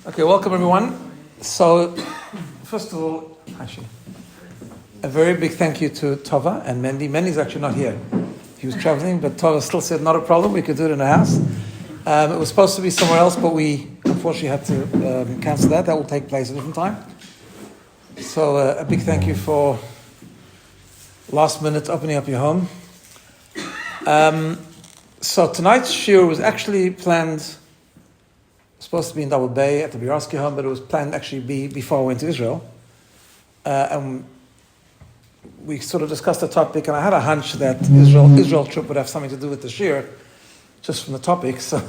Okay, welcome everyone. So, first of all, actually, a very big thank you to Tova and Mendy. Mendy's actually not here. He was traveling, but Tova still said not a problem, we could do it in the house. It was supposed to be somewhere else, but we unfortunately had to cancel that. That will take place at a different time. So, a big thank you for last minute opening up your home. So tonight's shiur was actually planned, supposed to be in Double Bay at the Biarski home, but it was planned actually be before I went to Israel. And we sort of discussed the topic, and I had a hunch that Israel trip would have something to do with the shiur, just from the topic. So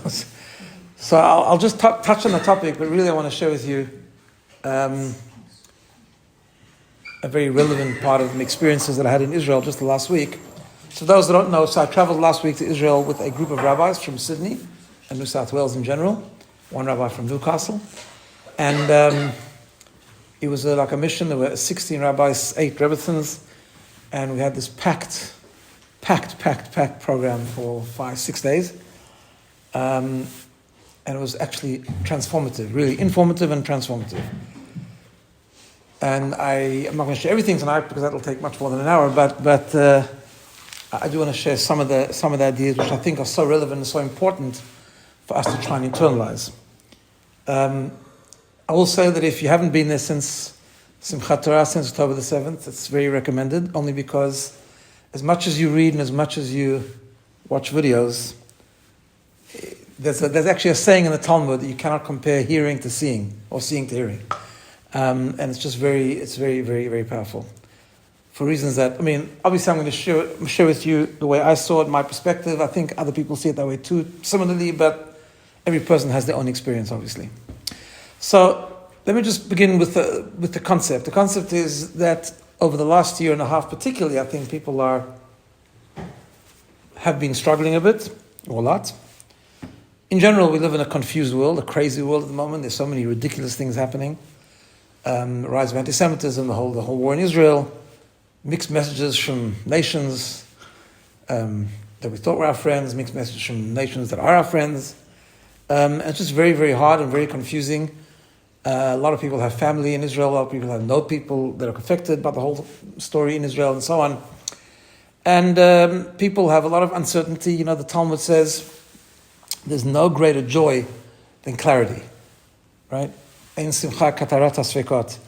I'll just touch on the topic, but really I want to share with you a very relevant part of the experiences that I had in Israel just the last week. So those that don't know, so I traveled last week to Israel with a group of rabbis from Sydney and New South Wales in general, one rabbi from Newcastle. And it was like a mission. There were 16 rabbis, 8 rebbetzins, and we had this packed program for 5-6 days. And it was actually transformative, really informative and transformative. And I'm not going to share everything tonight because that'll take much more than an hour, but I do want to share some of the ideas which I think are so relevant and so important for us to try and internalize. I will say that if you haven't been there since Simchat Torah, since October the 7th, it's very recommended, only because as much as you read and as much as you watch videos, there's actually a saying in the Talmud that you cannot compare hearing to seeing, or seeing to hearing. And it's just very, very, very powerful. For reasons that, obviously I'm going to share with you the way I saw it, my perspective. I think other people see it that way too, similarly, but every person has their own experience, obviously. So let me just begin with the concept. The concept is that over the last year and a half particularly, I think people have been struggling a bit, or a lot. In general, we live in a confused world, a crazy world at the moment. There's so many ridiculous things happening. The rise of anti-Semitism, the whole war in Israel, mixed messages from nations that we thought were our friends, mixed messages from nations that are our friends. It's just very, very hard and very confusing. A lot of people have family in Israel, a lot of people know people that are affected by the whole story in Israel and so on. And people have a lot of uncertainty. The Talmud says there's no greater joy than clarity, right? Ein simcha katarat hasfekot.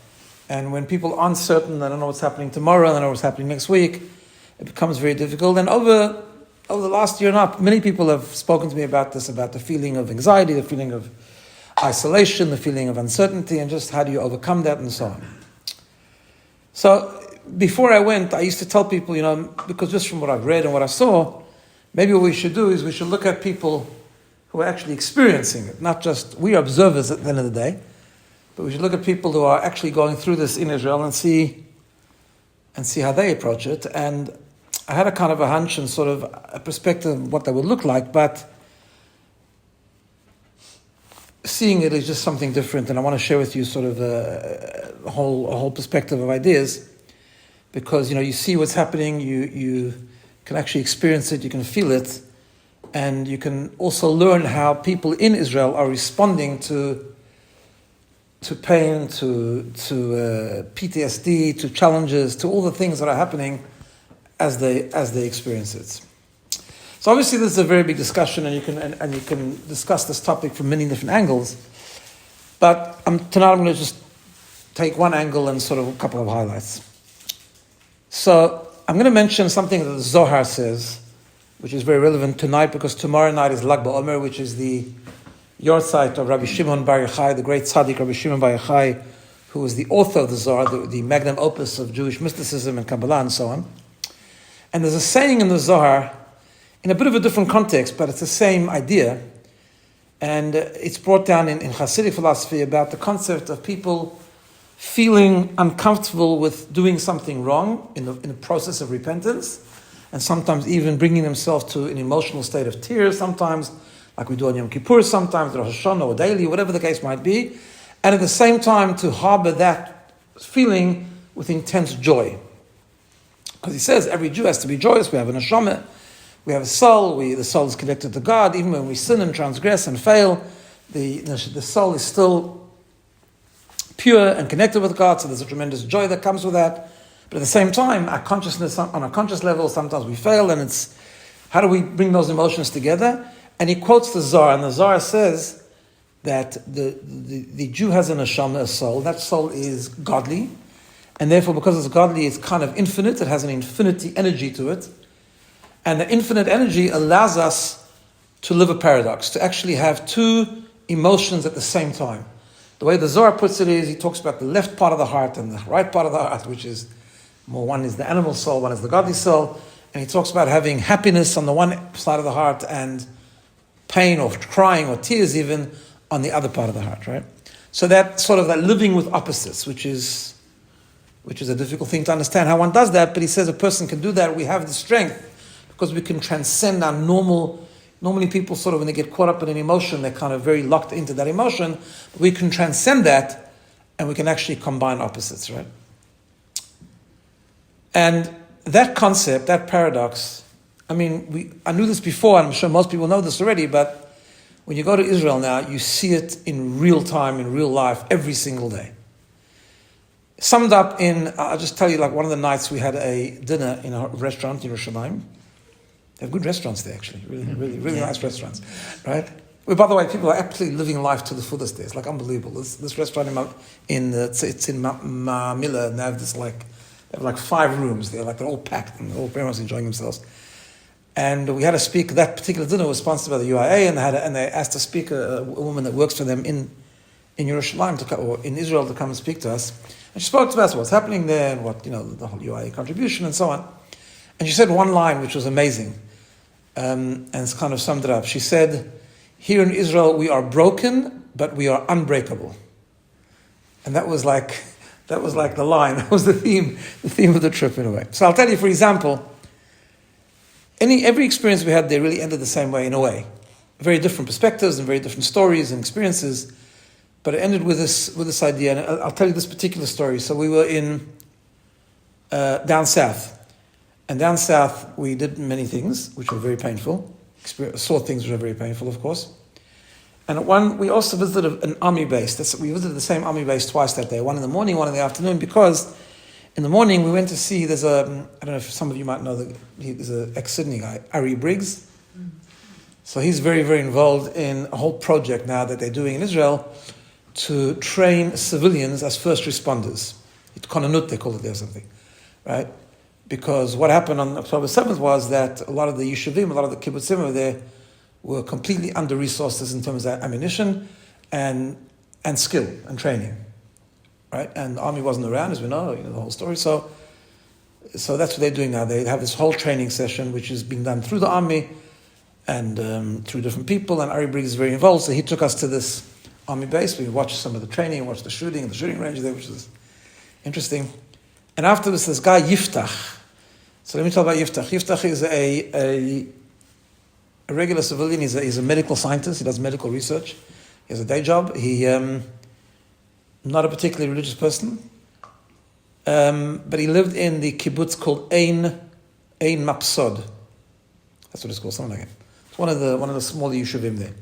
And when people aren't certain, they don't know what's happening tomorrow, they don't know what's happening next week, it becomes very difficult. And over the last year and a half, many people have spoken to me about this, about the feeling of anxiety, the feeling of isolation, the feeling of uncertainty, and just how do you overcome that and so on. So before I went, I used to tell people, because just from what I've read and what I saw, maybe what we should do is we should look at people who are actually experiencing it, not just we are observers at the end of the day, but we should look at people who are actually going through this in Israel and see how they approach it. And I had a kind of a hunch and sort of a perspective of what that would look like, but seeing it is just something different. And I want to share with you sort of a whole perspective of ideas, because you see what's happening, you can actually experience it, you can feel it, and you can also learn how people in Israel are responding to pain, to PTSD, to challenges, to all the things that are happening as they experience it. So obviously this is a very big discussion, and you can discuss this topic from many different angles. But tonight I'm going to just take one angle and sort of a couple of highlights. So I'm going to mention something that the Zohar says, which is very relevant tonight, because tomorrow night is Lag BaOmer, which is the Yortzeit of Rabbi Shimon Bar Yochai, the great tzaddik Rabbi Shimon Bar Yochai, who was the author of the Zohar, the magnum opus of Jewish mysticism and Kabbalah and so on. And there's a saying in the Zohar, in a bit of a different context, but it's the same idea, and it's brought down in Hasidic philosophy about the concept of people feeling uncomfortable with doing something wrong in the process of repentance, and sometimes even bringing themselves to an emotional state of tears, sometimes like we do on Yom Kippur, sometimes Rosh Hashanah or daily, whatever the case might be, and at the same time to harbor that feeling with intense joy. Because he says every Jew has to be joyous. We have an neshama, we have a soul, the soul is connected to God. Even when we sin and transgress and fail, the soul is still pure and connected with God, so there's a tremendous joy that comes with that. But at the same time, our consciousness, on a conscious level, sometimes we fail, and it's, how do we bring those emotions together? And he quotes the Zohar, and the Zohar says that the Jew has an neshama, a soul. That soul is godly, and therefore, because it's godly, it's kind of infinite. It has an infinity energy to it. And the infinite energy allows us to live a paradox, to actually have two emotions at the same time. The way the Zohar puts it is, he talks about the left part of the heart and the right part of the heart, which is more, one is the animal soul, one is the godly soul. And he talks about having happiness on the one side of the heart and pain or crying or tears even on the other part of the heart, right? So that sort of that living with opposites, which is a difficult thing to understand how one does that, but he says a person can do that. We have the strength because we can transcend our normally people sort of, when they get caught up in an emotion, they're kind of very locked into that emotion. But we can transcend that and we can actually combine opposites, right? And that concept, that paradox, I mean, I knew this before, and I'm sure most people know this already, but when you go to Israel now, you see it in real time, in real life, every single day. Summed up in, I'll just tell you, like one of the nights we had a dinner in a restaurant in Yerushalayim. They have good restaurants there, actually, really nice restaurants, right? Well, by the way, people are absolutely living life to the fullest there. It's like unbelievable. This restaurant it's in Ma'amila, and they have they have like 5 rooms there, like they're all packed and all very much enjoying themselves. And we had a speaker. That particular dinner was sponsored by the UIA, and they asked a speaker, a woman that works for them in Yerushalayim or in Israel, to come and speak to us. And she spoke to us what's happening there and what, the whole UIA contribution and so on. And she said one line which was amazing, and it's kind of summed it up. She said, "Here in Israel we are broken, but we are unbreakable." And that was like the line. That was the theme of the trip in a way. So I'll tell you, for example, every experience we had there really ended the same way in a way. Very different perspectives and very different stories and experiences, but it ended with this idea. And I'll tell you this particular story. So we were in down south. And down south, we did many things which were very painful. Saw things which were very painful, of course. And we also visited an army base. We visited the same army base twice that day, one in the morning, one in the afternoon, because in the morning we went to see, I don't know if some of you might know, there's an ex-Sydney guy, Ari Briggs. So he's very, very involved in a whole project now that they're doing in Israel to train civilians as first responders. It's Konanut, they call it there or something, right? Because what happened on October 7th was that a lot of the yeshuvim, a lot of the kibbutzim over there were completely under-resourced in terms of ammunition and skill and training, right? And the army wasn't around, as we know, the whole story. So that's what they're doing now. They have this whole training session, which is being done through the army and through different people, and Ari Briggs is very involved. So he took us to this army base. We watched some of the training, watched the shooting range there, which is interesting. And after this guy, Yiftach. So let me talk about Yiftach. Yiftach is a regular civilian. He's a medical scientist. He does medical research. He has a day job. He not a particularly religious person, but he lived in the kibbutz called Ein Mapsod. That's what it's called, something like that. It's one of the smaller yeshuvim there.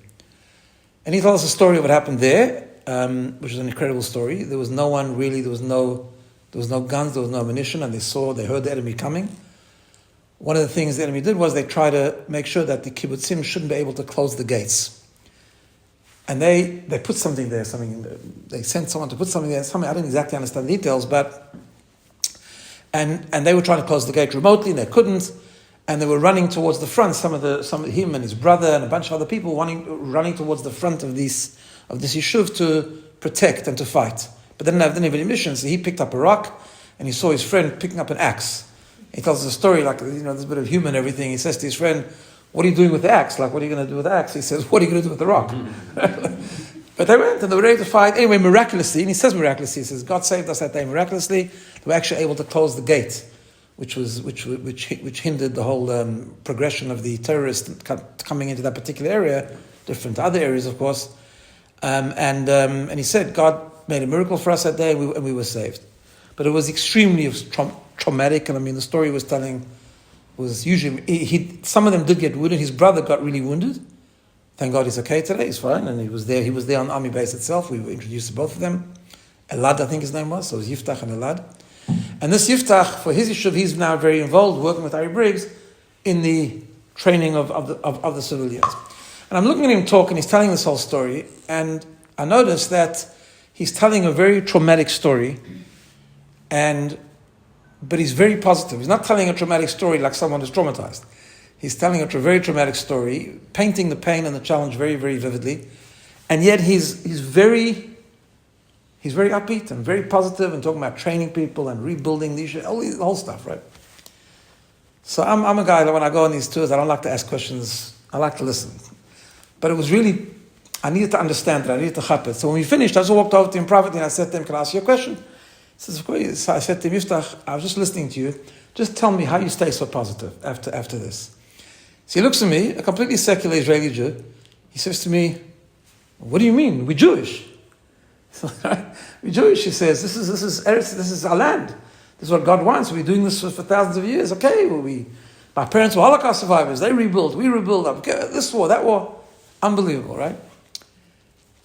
And he told us a story of what happened there, which is an incredible story. There was no one really. There was no guns. There was no ammunition, and they heard the enemy coming. One of the things the enemy did was they tried to make sure that the kibbutzim shouldn't be able to close the gates. And they put something there, they sent someone to put something there, I didn't exactly understand the details, but, and they were trying to close the gate remotely, and they couldn't, and they were running towards the front, him and his brother and a bunch of other people running towards the front of this yeshuv to protect and to fight. But they didn't have any mission, so he picked up a rock, and he saw his friend picking up an axe. He tells us a story, like, there's a bit of humor and everything. He says to his friend, "What are you doing with the axe? Like, what are you going to do with the axe?" He says, "What are you going to do with the rock?" But they went and they were ready to fight. Anyway, miraculously, and he says miraculously, he says, God saved us that day miraculously. They were actually able to close the gate, which hindered the whole progression of the terrorists coming into that particular area, different to other areas, of course. And he said, God made a miracle for us that day, and we were saved. But it was extremely traumatic, and the story was telling was usually some of them did get wounded. His brother got really wounded. Thank God he's okay today. He's fine, and he was there on the army base itself. We were introduced to both of them, Elad, I think his name was. So it was Yiftach and Elad. And this Yiftach, for his yishuv, he's now very involved, working with Ari Briggs in the training of the civilians. And I'm looking at him talk, and he's telling this whole story, and I noticed that he's telling a very traumatic story, but he's very positive. He's not telling a traumatic story like someone who's traumatized. He's telling a very traumatic story, painting the pain and the challenge very, very vividly, and yet he's very upbeat and very positive and talking about training people and rebuilding the whole stuff, right? So I'm a guy that when I go on these tours, I don't like to ask questions. I like to listen. But it was really, I needed to understand it. I needed to chap it. So when we finished, I just walked over to him privately and I said to him, "Can I ask you a question?" He says, "Of course." So I said to him, "Yiftach, I was just listening to you. Just tell me how you stay so positive after this." So he looks at me, a completely secular Israeli Jew. He says to me, "What do you mean? We're Jewish." So, we're Jewish, he says. This is our land. This is what God wants. We're doing this for thousands of years. Okay, my parents were Holocaust survivors. They rebuild. We rebuild. Okay, this war, that war. Unbelievable, right?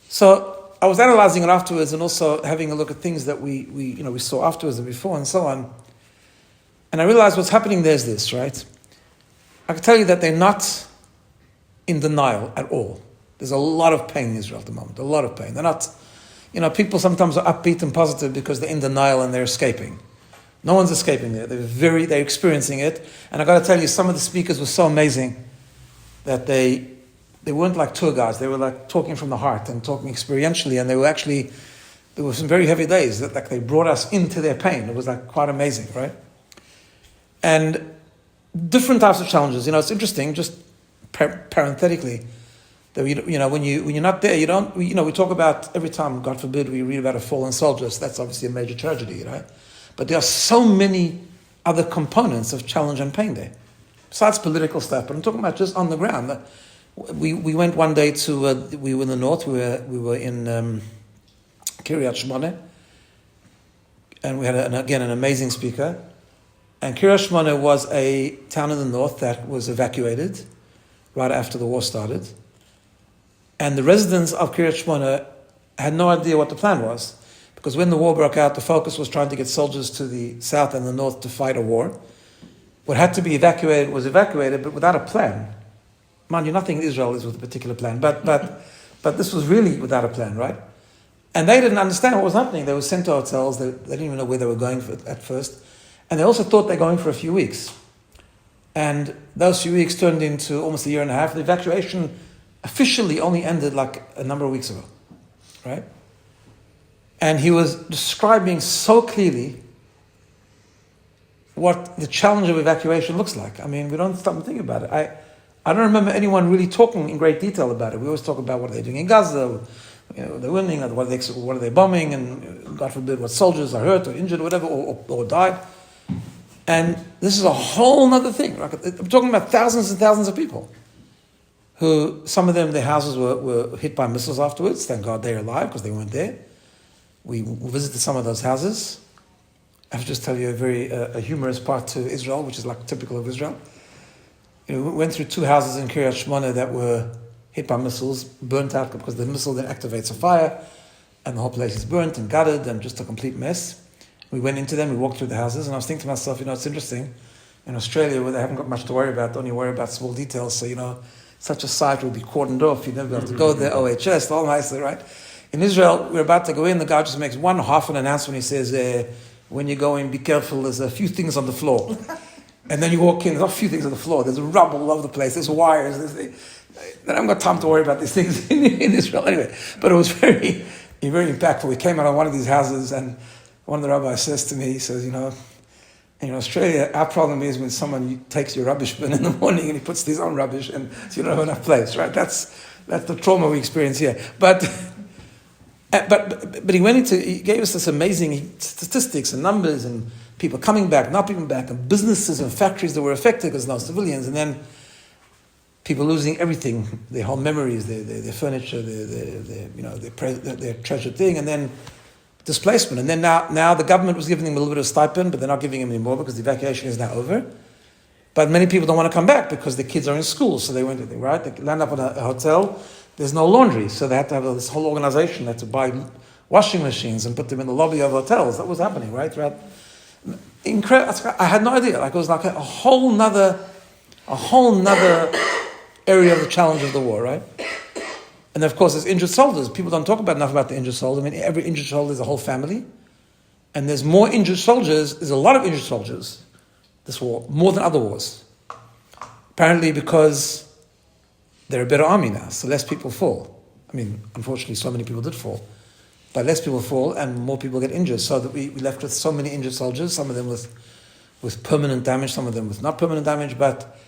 So I was analyzing it afterwards and also having a look at things that we saw afterwards and before and so on. And I realized what's happening there is this, right? I can tell you that they're not in denial at all. There's a lot of pain in Israel at the moment. A lot of pain. They're not, people sometimes are upbeat and positive because they're in denial and they're escaping. No one's escaping there. They're experiencing it. And I got to tell you, some of the speakers were so amazing that they weren't like tour guides. They were like talking from the heart and talking experientially. And there were some very heavy days that like they brought us into their pain. It was like quite amazing, right? And different types of challenges. It's interesting, just parenthetically, that when you're not there, we talk about every time, God forbid, we read about a fallen soldier. So that's obviously a major tragedy, right? But there are so many other components of challenge and pain there, besides political stuff. But I'm talking about just on the ground. We went one day we were in the north. We were in Kiryat Shmone, and we had an amazing speaker. And Kiryat Shmone was a town in the north that was evacuated right after the war started. And the residents of Kiryat Shmone had no idea what the plan was. Because when the war broke out, the focus was trying to get soldiers to the south and the north to fight a war. What had to be evacuated was evacuated, but without a plan. Mind you, nothing in Israel is with a particular plan. But this was really without a plan, right? And they didn't understand what was happening. They were sent to hotels. They didn't even know where they were going at first. And they also thought they were going for a few weeks. And those few weeks turned into almost a year and a half. The evacuation officially only ended like a number of weeks ago, right? And he was describing so clearly what the challenge of evacuation looks like. I mean, we don't stop and think about it. I don't remember anyone really talking in great detail about it. We always talk about what are they doing in Gaza, they're winning, what are they bombing, and God forbid what soldiers are hurt or injured or whatever, or died. And this is a whole other thing. Right? I'm talking about thousands and thousands of people who, some of them, their houses were hit by missiles afterwards. Thank God they're alive because they weren't there. We visited some of those houses. I have to just tell you a humorous part to Israel, which is like typical of Israel. We went through two houses in Kiryat Shmone that were hit by missiles, burnt out because the missile then activates a fire, and the whole place is burnt and gutted and just a complete mess. We went into them, we walked through the houses, and I was thinking to myself, it's interesting, in Australia where they haven't got much to worry about, only worry about small details, so such a site will be cordoned off, you'd never be able to go there, OHS, all nicely, right? In Israel, we're about to go in, the guy just makes one half an announcement, he says, when you go in, be careful, there's a few things on the floor. And then you walk in, there's not a few things on the floor, there's rubble all over the place, there's wires, I haven't got time to worry about these things in Israel anyway. But it was very, very impactful. We came out of one of these houses and one of the rabbis says to me, he says, in Australia, our problem is when someone takes your rubbish bin in the morning and he puts his own rubbish and so you don't have enough place, right? That's the trauma we experience here. But he gave us this amazing statistics and numbers and people coming back, not coming back, and businesses and factories that were affected because no civilians, and then people losing everything, their whole memories, their furniture, their treasured thing, and then displacement. And then now the government was giving them a little bit of stipend, but they're not giving them anymore because the evacuation is now over. But many people don't want to come back because the kids are in school, so they went, right? They land up in a hotel, there's no laundry, so they had to have this whole organization, they had to buy washing machines and put them in the lobby of hotels. That was happening, right? Incredible. I had no idea. Like it was like a whole nother area of the challenge of the war, right? And of course, there's injured soldiers. People don't talk about enough about the injured soldier. I mean, every injured soldier is a whole family. And there's more injured soldiers, there's a lot of injured soldiers, this war, more than other wars. Apparently because they're a better army now, so less people fall. I mean, unfortunately, so many people did fall. But less people fall and more people get injured, so that we left with so many injured soldiers, some of them with permanent damage, some of them with not permanent damage, but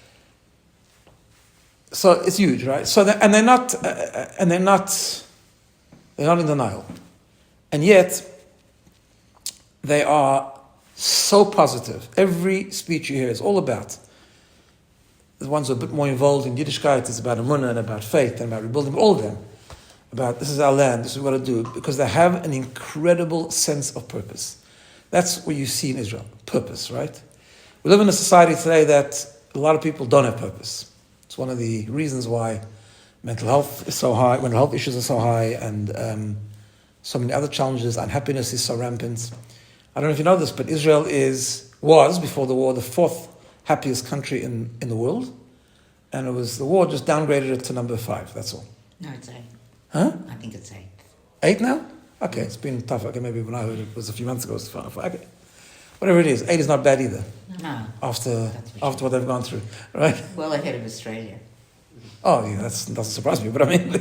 so it's huge, right? So they're not in denial. And yet, they are so positive. Every speech you hear is all about, the ones who are a bit more involved in Yiddishkeit, it's about Emunah and about faith and about rebuilding, all of them, about this is our land, this is what to do, because they have an incredible sense of purpose. That's what you see in Israel, purpose, right? We live in a society today that a lot of people don't have purpose. It's one of the reasons why mental health is so high, mental health issues are so high, and so many other challenges, unhappiness is so rampant. I don't know if you know this, but Israel was, before the war, the fourth happiest country in the world. And the war just downgraded it to number 5, that's all. No, it's 8. Huh? I think it's 8. 8 now? Okay, it's been tough. Okay, maybe when I heard it was a few months ago, it was 5. Okay. Whatever it is, 8 is not bad either. No. After what they've gone through, right? Well ahead of Australia. Oh, yeah, that doesn't surprise me, but I mean,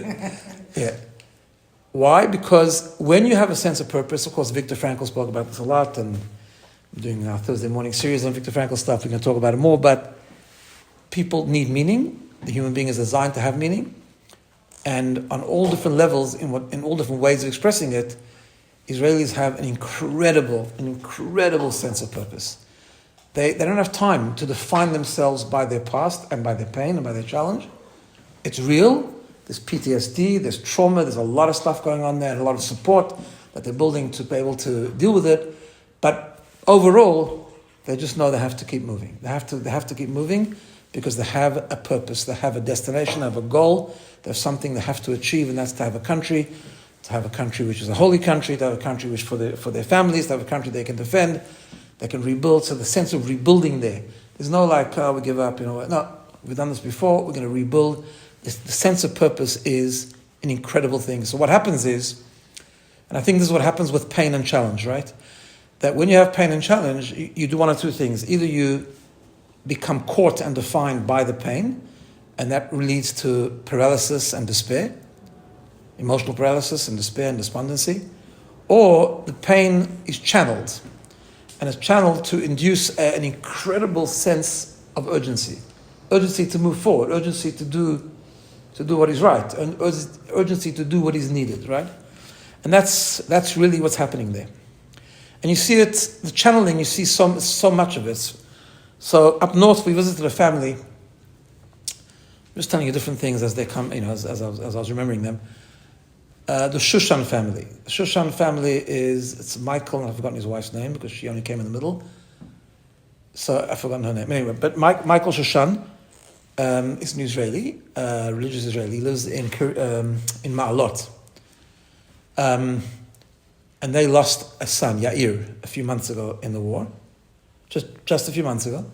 yeah. Why? Because when you have a sense of purpose, of course, Viktor Frankl spoke about this a lot, and we're doing our Thursday morning series on Viktor Frankl stuff. We can talk about it more, but people need meaning. The human being is designed to have meaning, and on all different levels, in all different ways of expressing it, Israelis have an incredible sense of purpose. They don't have time to define themselves by their past and by their pain and by their challenge. It's real. There's PTSD, there's trauma, there's a lot of stuff going on there, and a lot of support that they're building to be able to deal with it. But overall, they just know they have to keep moving. They have to keep moving because they have a purpose, they have a destination, they have a goal, they have something they have to achieve, and that's to have a country which is a holy country, to have a country which for their families, to have a country they can defend, they can rebuild. So the sense of rebuilding there. There's no like, we give up, no, we've done this before, we're going to rebuild. The sense of purpose is an incredible thing. So what happens is, and I think this is what happens with pain and challenge, right? That when you have pain and challenge, you do one of two things. Either you become caught and defined by the pain, and that leads to paralysis and despair, emotional paralysis and despair and despondency, or the pain is channeled, and it's channeled to induce an incredible sense of urgency to move forward, urgency to do what is right, and urgency to do what is needed, right? And that's really what's happening there. And you see it, the channeling, you see so much of it. So up north, we visited a family. I'm just telling you different things as they come, as I was remembering them. The Shushan family. The Shushan family it's Michael, and I've forgotten his wife's name because she only came in the middle. So I've forgotten her name. Anyway, but Michael Shushan is an Israeli, religious Israeli. He lives in Ma'alot. And they lost a son, Yair, a few months ago in the war. Just a few months ago.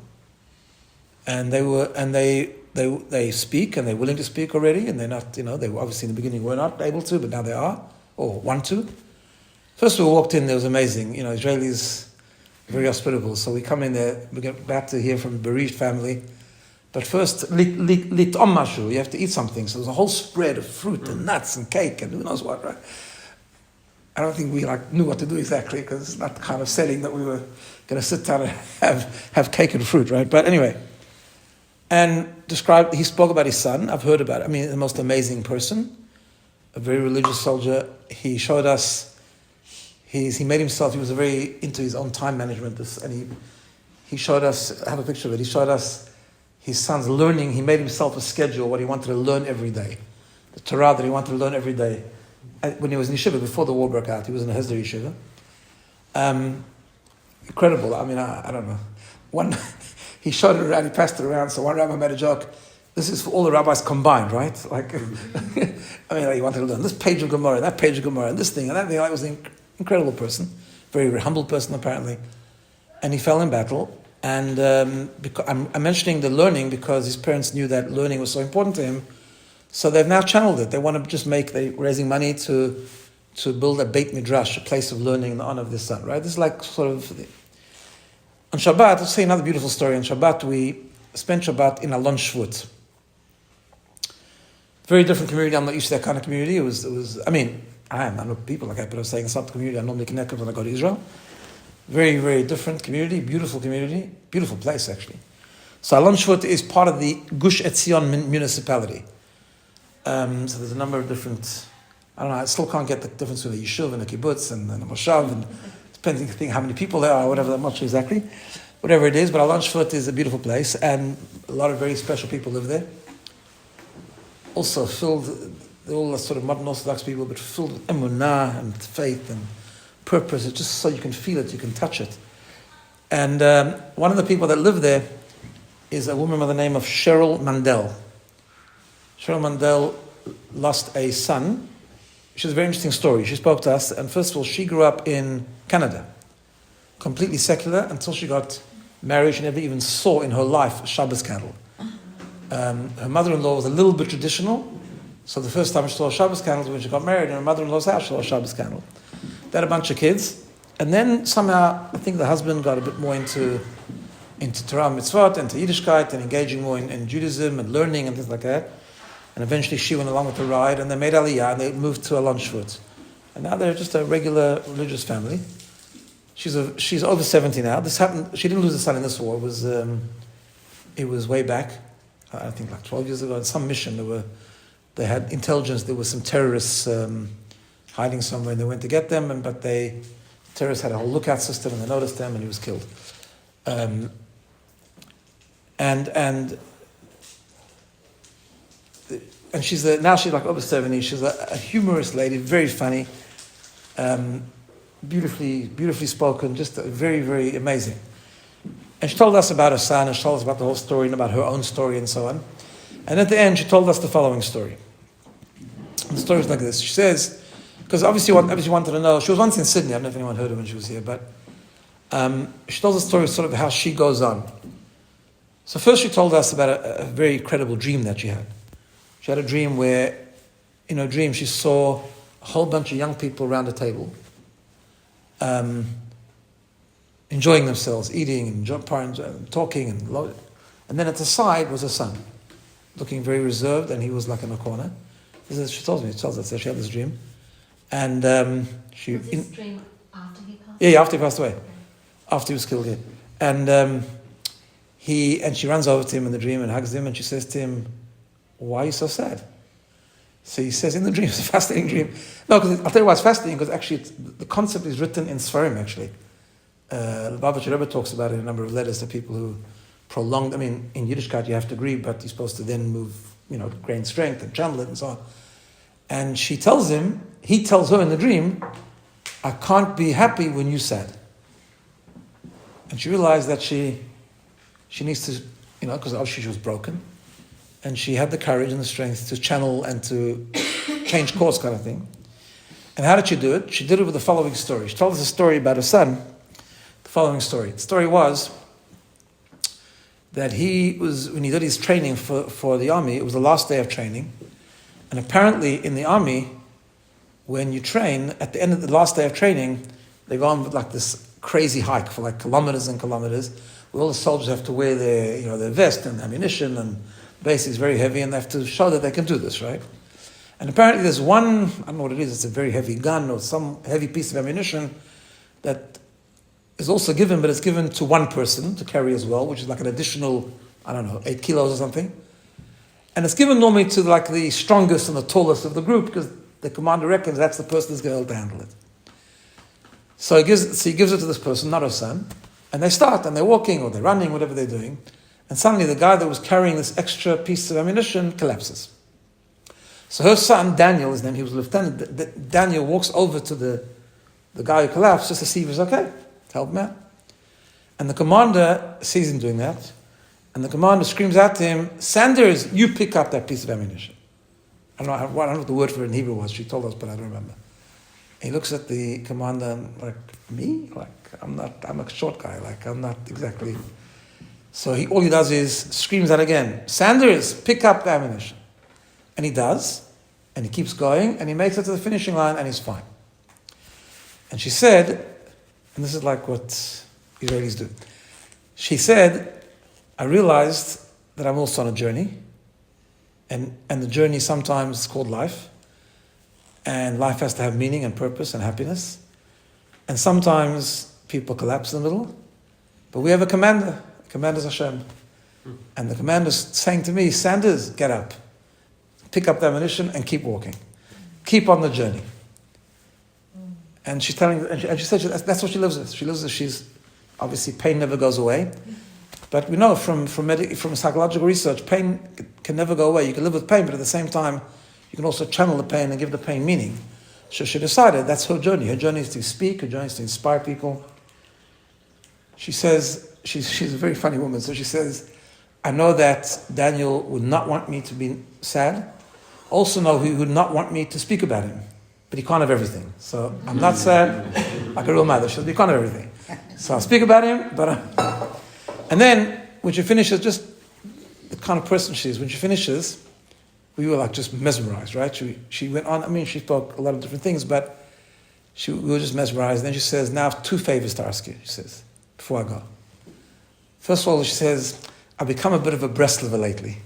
And they speak, and they're willing to speak already, and they're not, they were obviously in the beginning were not able to, but now they are, or want to. First we walked in, it was amazing. Israelis are very hospitable, so we come in there, we get back to hear from the bereaved family. But first, litom mashu, you have to eat something. So there's a whole spread of fruit and nuts and cake and who knows what, right? I don't think we knew what to do exactly, because it's not the kind of setting that we were going to sit down and have cake and fruit, right? But anyway, and he spoke about his son. I've heard about it. I mean, the most amazing person, a very religious soldier. He showed us, he made himself, he was very into his own time management, and he showed us, I have a picture of it, he showed us his son's learning. He made himself a schedule, what he wanted to learn every day, the Torah that he wanted to learn every day. When he was in yeshiva, before the war broke out, he was in a Hesder yeshiva. Incredible. I mean, I don't know. He showed it around, he passed it around, so one rabbi made a joke. This is for all the rabbis combined, right? Like, I mean, he wanted to learn this page of Gemara, that page of Gemara, and this thing, and that thing. He was an incredible person, very, very humble person apparently. And he fell in battle. And because I'm mentioning the learning because his parents knew that learning was so important to him. So they've now channeled it. They want to just they're raising money to build a Beit Midrash, a place of learning in the honor of their son, right? This is like sort of... On Shabbat, I'll say another beautiful story. On Shabbat, we spent Shabbat in Alon Shvut. Very different community. I'm not used to that kind of community. It was. I mean, I know people like that, but I was saying it's not the community I normally connect with when I go to Israel. Very, very different community, beautiful place actually. So Alon Shvut is part of the Gush Etzion municipality. So there's a number of different, I don't know, I still can't get the difference between a yishuv and a kibbutz and a moshav, and depending how many people there are, whatever, I'm not sure exactly, whatever it is, but Alon Shvut is a beautiful place, and a lot of very special people live there. Also filled, they're all sort of modern Orthodox people, but filled with emunah and faith and purpose. It's just so you can feel it, you can touch it. And one of the people that live there is a woman by the name of Cheryl Mandel. Cheryl Mandel lost a son. She has a very interesting story. She spoke to us, and first of all, she grew up in Canada, completely secular, until she got married. She never even saw in her life a Shabbos candle. Her mother-in-law was a little bit traditional, so the first time she saw a Shabbos candle was when she got married in her mother-in-law's house. She saw a Shabbos candle. They had a bunch of kids, and then somehow I think the husband got a bit more into Torah mitzvot, into Yiddishkeit, and engaging more in Judaism and learning and things like that. And eventually she went along with the ride, and they made Aliyah, and they moved to Alon Shvut. And now they're just a regular religious family. She's over 70 now. This happened. She didn't lose a son in this war. It was way back. I think like 12 years ago, on some mission, they had intelligence. There were some terrorists hiding somewhere, and they went to get them. But terrorists had a whole lookout system, and they noticed them, and he was killed. And she's now she's like over 70. She's a humorous lady, very funny, beautifully spoken, just very, very amazing. And she told us about her son, and she told us about the whole story and about her own story and so on. And at the end, she told us the following story. And the story is like this. She says, because obviously wanted to know, she was once in Sydney, I don't know if anyone heard her when she was here, but she tells the story sort of how she goes on. So first she told us about a very credible dream that she had. She had a dream where, in her dream, she saw a whole bunch of young people around a table, enjoying themselves, eating and talking, and then at the side was her son, looking very reserved, and he was like in a corner. She tells us that she had this dream, and she. Was this dream after he passed? Yeah, after he passed away, after he was killed. Yeah, and she runs over to him in the dream and hugs him, and she says to him, "Why are you so sad?" So he says in the dream, it's a fascinating dream. No, because I'll tell you why it's fascinating, because actually the concept is written in Sfarim, actually. The Rabbi G talks about it in a number of letters to people who prolonged, I mean, in Yiddishkeit you have to agree, but you're supposed to then move, gain strength and channel it and so on. And he tells her in the dream, "I can't be happy when you're sad." And she realized that she needs to, because obviously she was broken, and she had the courage and the strength to channel and to change course kind of thing. And how did she do it? She did it with the following story. She told us a story about her son. The following story. The story was that when he did his training for the army, it was the last day of training. And apparently in the army, when you train, at the end of the last day of training, they go on with like this crazy hike for like kilometers and kilometers, where all the soldiers have to wear their vest and ammunition, and base is very heavy, and they have to show that they can do this, right? And apparently there's one, I don't know what it is, it's a very heavy gun or some heavy piece of ammunition that is also given, but it's given to one person to carry as well, which is like an additional, 8 kilos or something. And it's given normally to like the strongest and the tallest of the group, because the commander reckons that's the person who's going to handle it. So he gives it to this person, not her son, and they start, and they're walking or they're running, whatever they're doing, and suddenly the guy that was carrying this extra piece of ammunition collapses. So her son, Daniel, his name, he was a lieutenant, Daniel walks over to the guy who collapsed just to see if he's okay, to help him out. And the commander sees him doing that, And the commander screams out to him, Sanders, you pick up that piece of ammunition. I don't know what the word for it in Hebrew was. She told us, but I don't remember. And he looks at the commander and like, me? Like, I'm a short guy. Like, I'm not exactly. So all he does is screams out again, Sanders, pick up the ammunition. And he does. And he keeps going. And he makes it to the finishing line and he's fine. And she said, and this is like what Israelis do. She said, I realized that I'm also on a journey, and the journey sometimes is called life, and life has to have meaning and purpose and happiness, and sometimes people collapse in the middle, but we have a commander. The commander's Hashem, and the commander's saying to me, Sanders, get up, pick up the ammunition and keep walking, keep on the journey. And she's telling, and she said that's what she lives with. She lives with. She's obviously pain never goes away. But we know from psychological research, pain can never go away. You can live with pain, but at the same time, you can also channel the pain and give the pain meaning. So she decided that's her journey. Her journey is to speak. Her journey is to inspire people. She says, she's a very funny woman. So she says, I know that Daniel would not want me to be sad. Also know he would not want me to speak about him. But he can't have everything. So I'm not sad, like a real mother. She says, he can't have everything. So I'll speak about him, but... And then, when she finishes, just the kind of person she is, when she finishes, we were like just mesmerized, right? She went on, she spoke a lot of different things, but we were just mesmerized. And then she says, now I have 2 favors to ask you, she says, before I go. First of all, she says, I've become a bit of a Breslover lately.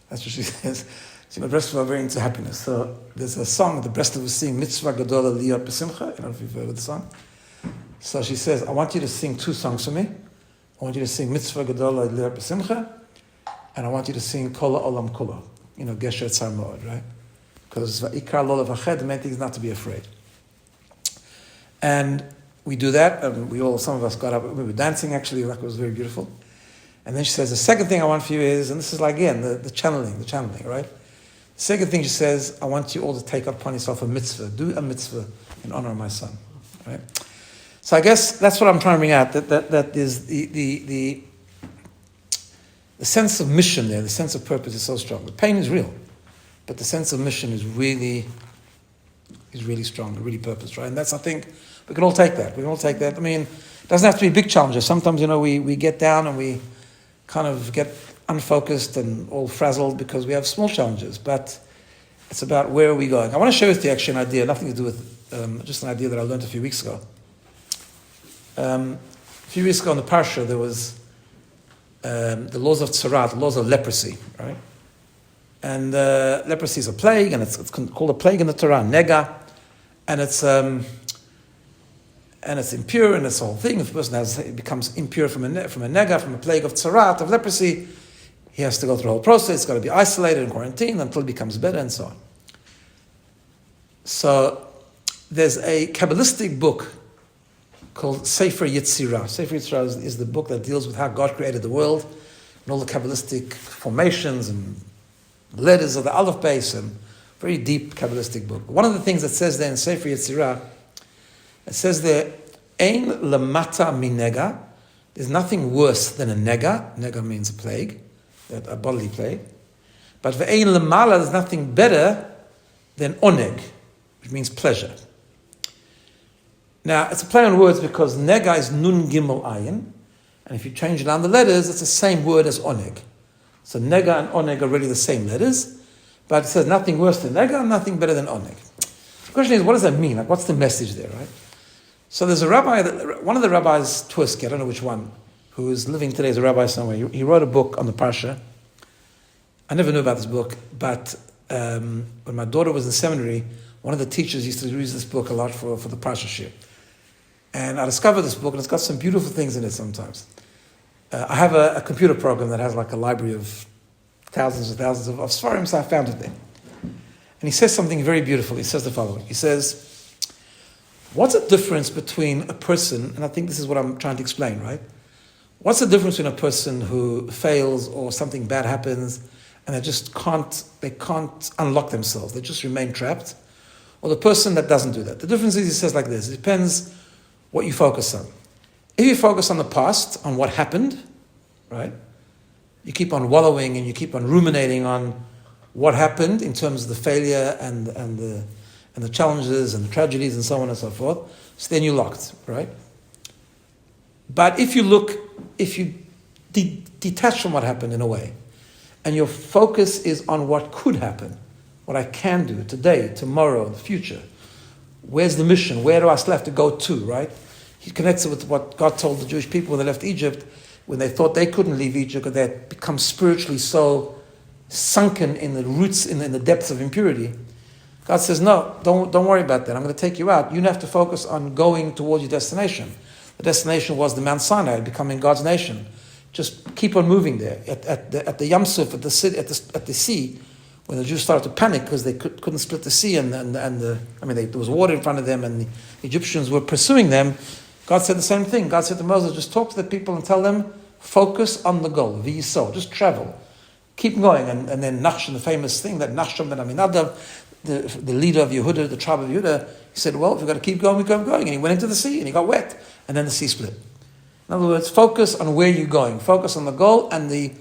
That's what she says. See, my Breslover are very into happiness. So there's a song that the Breslovers sing, Mitzvah Gadola Liot Besimcha. I don't know if you've heard of the song. So she says, I want you to sing 2 songs for me. I want you to sing Mitzvah Gadola Liot Besimcha, and I want you to sing Kol Olam Kulo. Gesher Tzar Moed, right? Because Ikar Lo Levached, the main thing is not to be afraid. And we do that, and some of us got up, we were dancing actually, like it was very beautiful. And then she says, the second thing I want for you is, and this is like again, the channeling, right? The second thing she says, I want you all to take upon yourself a mitzvah, do a mitzvah in honor of my son, right? So I guess that's what I'm trying to bring out, that is the sense of mission there, the sense of purpose is so strong. The pain is real, but the sense of mission is really strong, really purpose, right? And that's, I think, we can all take that. We can all take that. It doesn't have to be big challenges. Sometimes, we get down and we kind of get unfocused and all frazzled because we have small challenges, but it's about where are we going. I want to share with you actually an idea, nothing to do with, just an idea that I learned a few weeks ago. A few weeks ago in the Parsha, there was the laws of Tzarat, the laws of leprosy, right? And leprosy is a plague, and it's called a plague in the Torah, nega, and it's impure, and it's the whole thing. If a person becomes impure from a nega, from a plague of Tzarat, of leprosy, he has to go through the whole process. He's got to be isolated and quarantined until it becomes better, and so on. So there's a Kabbalistic book called Sefer Yetzirah. Sefer Yetzirah is the book that deals with how God created the world and all the Kabbalistic formations and letters of the Aleph base, and very deep Kabbalistic book. One of the things that says there in Sefer Yetzirah, it says there, Ein lamata min nega, there's nothing worse than a nega. Nega means a plague, a bodily plague. But ve'ein lamala, there's nothing better than oneg, which means pleasure. Now, it's a play on words because nega is nun gimel ayin, and if you change down the letters, it's the same word as oneg. So nega and oneg are really the same letters, but it says nothing worse than nega, nothing better than oneg. The question is, what does that mean? Like, what's the message there, right? So there's a rabbi, one of the rabbis, Tversky, I don't know which one, who is living today as a rabbi somewhere. He wrote a book on the Parsha. I never knew about this book, but when my daughter was in seminary, one of the teachers used to use this book a lot for the Parsha Shir. And I discovered this book, and it's got some beautiful things in it sometimes. I have a computer program that has like a library of thousands and thousands of Sfarim, so I found it there. And he says something very beautiful. He says the following. He says, what's the difference between a person, and I think this is what I'm trying to explain, right? What's the difference between a person who fails or something bad happens and they can't unlock themselves, they just remain trapped, or the person that doesn't do that? The difference is, he says like this, it depends what you focus on. If you focus on the past, on what happened, right, you keep on wallowing and you keep on ruminating on what happened in terms of the failure and the challenges and the tragedies and so on and so forth, so then you're locked, right? But if you detach from what happened in a way, and your focus is on what could happen, what I can do today, tomorrow, the future, where's the mission? Where do I still have to go to, right? He connects it with what God told the Jewish people when they left Egypt, when they thought they couldn't leave Egypt because they had become spiritually so sunken in the roots, in the depths of impurity. God says, no, don't worry about that. I'm going to take you out. You have to focus on going towards your destination. The destination was the Mount Sinai, becoming God's nation. Just keep on moving there. At the Yam Suf, at the sea, when the Jews started to panic because they couldn't split the sea, there was water in front of them, and the Egyptians were pursuing them. God said the same thing. God said to Moses, just talk to the people and tell them, focus on the goal. V'yisol, just travel. Keep going. And then Nachshon, the famous thing, that Nachshon ben Aminadav, the leader of Yehuda, the tribe of Yehuda, he said, well, if we've got to keep going, we keep going. And he went into the sea and he got wet. And then the sea split. In other words, focus on where you're going. Focus on the goal, and the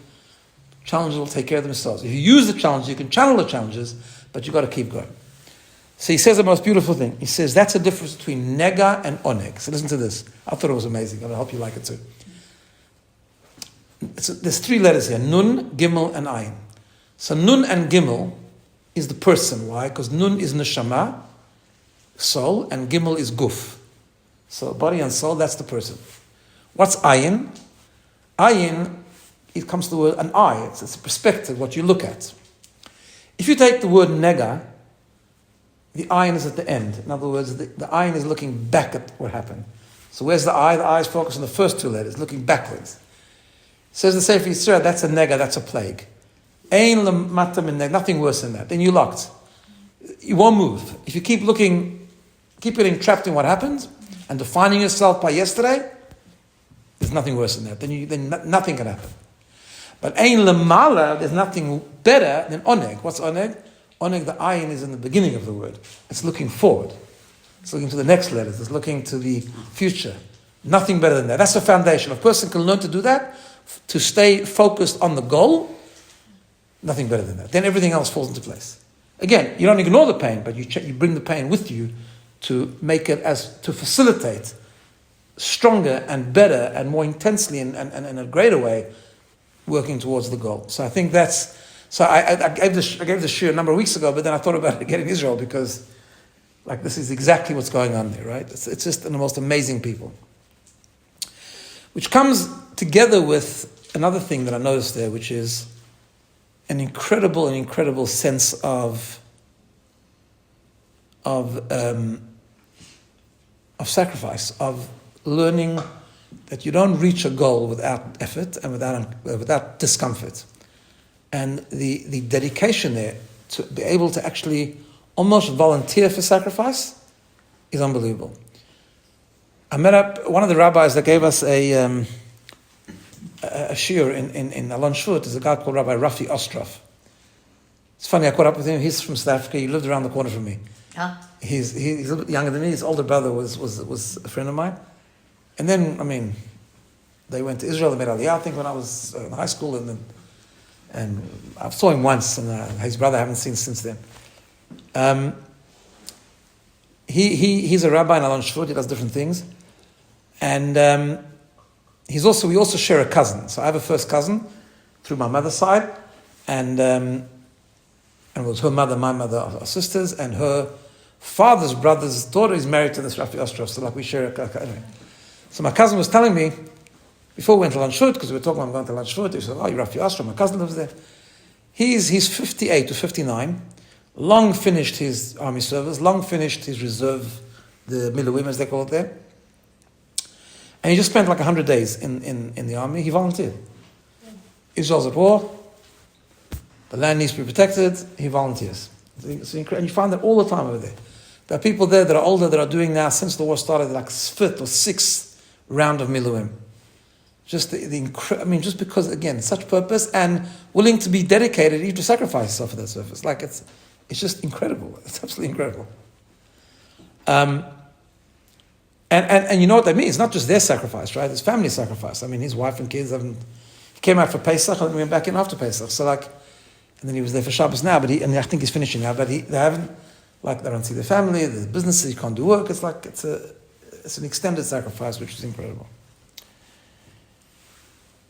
challenges will take care of themselves. If you use the challenges, you can channel the challenges, but you've got to keep going. So he says the most beautiful thing. He says that's the difference between nega and oneg. So listen to this. I thought it was amazing, and I hope you like it too. There's 3 letters here: Nun, Gimel, and Ayin. So Nun and Gimel is the person. Why? Because Nun is neshama, soul, and Gimel is guf. So body and soul, that's the person. What's Ayin? Ayin, it comes to the word an eye. It's a perspective, what you look at. If you take the word nega, the ayin is at the end. In other words, the ayin is looking back at what happened. So where's the eye? The eye is focused on the first 2 letters, looking backwards. Says the Sefer Yisrael, that's a nega, that's a plague. Ein lemata min neg, nothing worse than that. Then you're locked. You won't move. If you keep getting trapped in what happened and defining yourself by yesterday, there's nothing worse than that. Then nothing can happen. But ein lemala, there's nothing better than oneg. What's oneg? Oneg, the ayin is in the beginning of the word. It's looking forward. It's looking to the next letters. It's looking to the future. Nothing better than that. That's the foundation. If a person can learn to do that, to stay focused on the goal, nothing better than that. Then everything else falls into place. Again, you don't ignore the pain, but you bring the pain with you to make it to facilitate stronger and better and more intensely and in a greater way working towards the goal. So I think that's... So I gave the shiur a number of weeks ago, but then I thought about it again in Israel because this is exactly what's going on there, right? It's just the most amazing people. Which comes together with another thing that I noticed there, which is an incredible sense of sacrifice, of learning that you don't reach a goal without effort and without discomfort. And the dedication there to be able to actually almost volunteer for sacrifice is unbelievable. I met up one of the rabbis that gave us a shiur in Alon Shvut is a guy called Rabbi Rafi Ostrov. It's funny, I caught up with him. He's from South Africa. He lived around the corner from me. Oh. He's a little bit younger than me. His older brother was a friend of mine. And then, they went to Israel. They made Aliyah, I think, when I was in high school. And I saw him once, and his brother I haven't seen since then. He's a rabbi in Alon Shvut. He does different things. And we also share a cousin. So I have a first cousin through my mother's side. And it was her mother, my mother are sisters. And her father's brother's daughter is married to this Rafi Ostrov. So we share a cousin. Anyway. So my cousin was telling me, before we went to Lanshut, because we were talking about going to Lanshut, he said, you're Rafi Ostrov, my cousin lives there. He's 58 to 59, long finished his army service, long finished his reserve, the Miluim as they call it there. And he just spent 100 days in the army. He volunteered. Israel's at war, the land needs to be protected, he volunteers. And you find that all the time over there. There are people there that are older that are doing now, since the war started, 5th or 6th round of Miluim. Just just because, again, such purpose and willing to be dedicated, even to sacrifice yourself for that service. It's just incredible. It's absolutely incredible. And you know what that means? It's not just their sacrifice, right? It's family sacrifice. His wife and kids came out for Pesach and then went back in after Pesach. So and then he was there for Shabbos now, and I think he's finishing now, but they haven't, they don't see their family, the businesses, you can't do work. It's an extended sacrifice, which is incredible.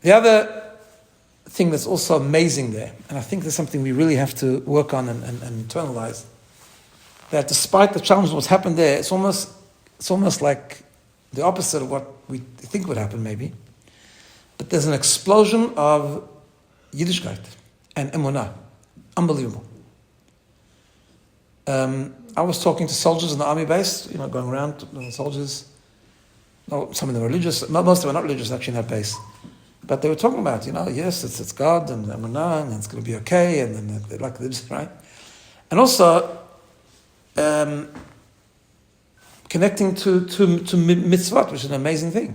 The other thing that's also amazing there, and I think there's something we really have to work on and internalize, that despite the challenge of what's happened there, it's almost like the opposite of what we think would happen maybe. But there's an explosion of Yiddishkeit and emunah. Unbelievable. I was talking to soldiers in the army base, going around to the soldiers. No, some of them are religious. Most of them are not religious actually in that base. But they were talking about, yes, it's God and emunah, and it's going to be okay, and then they like this, right? And also connecting to mitzvot, which is an amazing thing.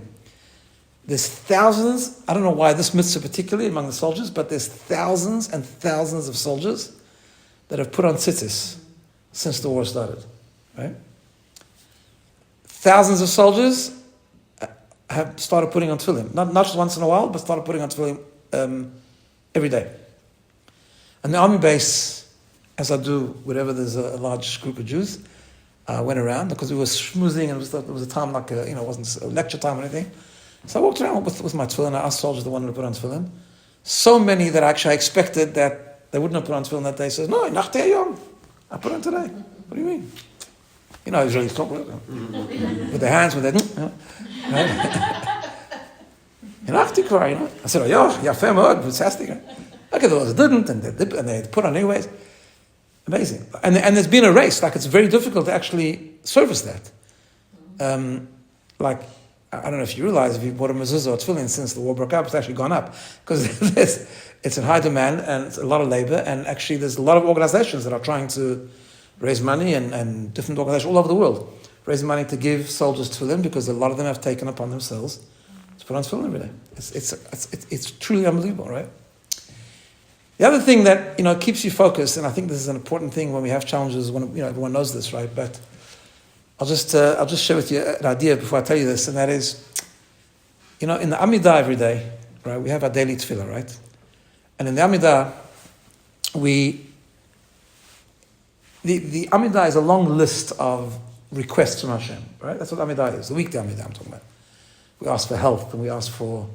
There's thousands, I don't know why this mitzvah particularly among the soldiers, but there's thousands and thousands of soldiers that have put on tzitzis since the war started, right? Thousands of soldiers have started putting on tefillin, not just once in a while, but started putting on tefillin every day. And the army base, as I do whenever there's a large group of Jews, went around because we were schmoozing and it was a time it wasn't a lecture time or anything. So I walked around with my tefillin. I asked soldiers that wanted to put on tefillin. So many that actually I expected that they wouldn't have put on tefillin that day says, no, nachte hayom. I put on today. What do you mean? Israelis talk with their hands, with their, I said, yafeh mod, fantastic. Okay, those didn't, and they put on anyways. Amazing. And there's been a race, it's very difficult to actually service that. I don't know if you realize, if you bought a mezuzah or tefillin since the war broke up, it's actually gone up. Because it's in high demand and it's a lot of labor, and actually there's a lot of organizations that are trying to raise money and different organizations all over the world raising money to give soldiers tefillin because a lot of them have taken upon themselves to put on tefillin every day. It's truly unbelievable, right? The other thing that keeps you focused, and I think this is an important thing when we have challenges. When everyone knows this, right? But I'll just share with you an idea before I tell you this, and that is, in the Amidah every day, right? We have our daily tefillah, right? And in the Amidah, the Amidah is a long list of requests from Hashem, right? That's what Amidah is. The weekday Amidah I'm talking about. We ask for health, and we ask for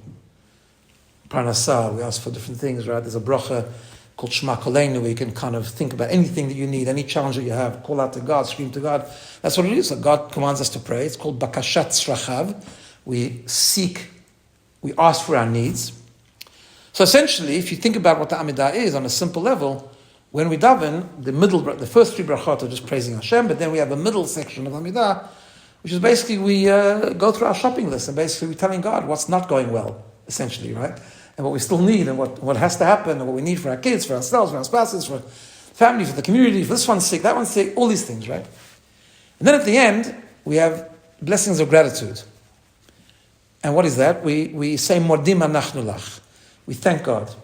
parnasah, we ask for different things, right? There's a bracha called Shema Koleinu, where you can kind of think about anything that you need, any challenge that you have, call out to God, scream to God. That's what it is. So God commands us to pray. It's called Bakashat Srachav. We ask for our needs. So essentially, if you think about what the Amidah is on a simple level, when we daven, the first three brachot are just praising Hashem, but then we have a middle section of Amidah, which is basically we go through our shopping list, and basically we're telling God what's not going well, essentially, right? And what we still need, and what has to happen, and what we need for our kids, for ourselves, for our spouses, for family, for the community, for this one's sick, that one's sick, all these things, right? And then at the end, we have blessings of gratitude. And what is that? We say, Modim anachnu lach. We thank God.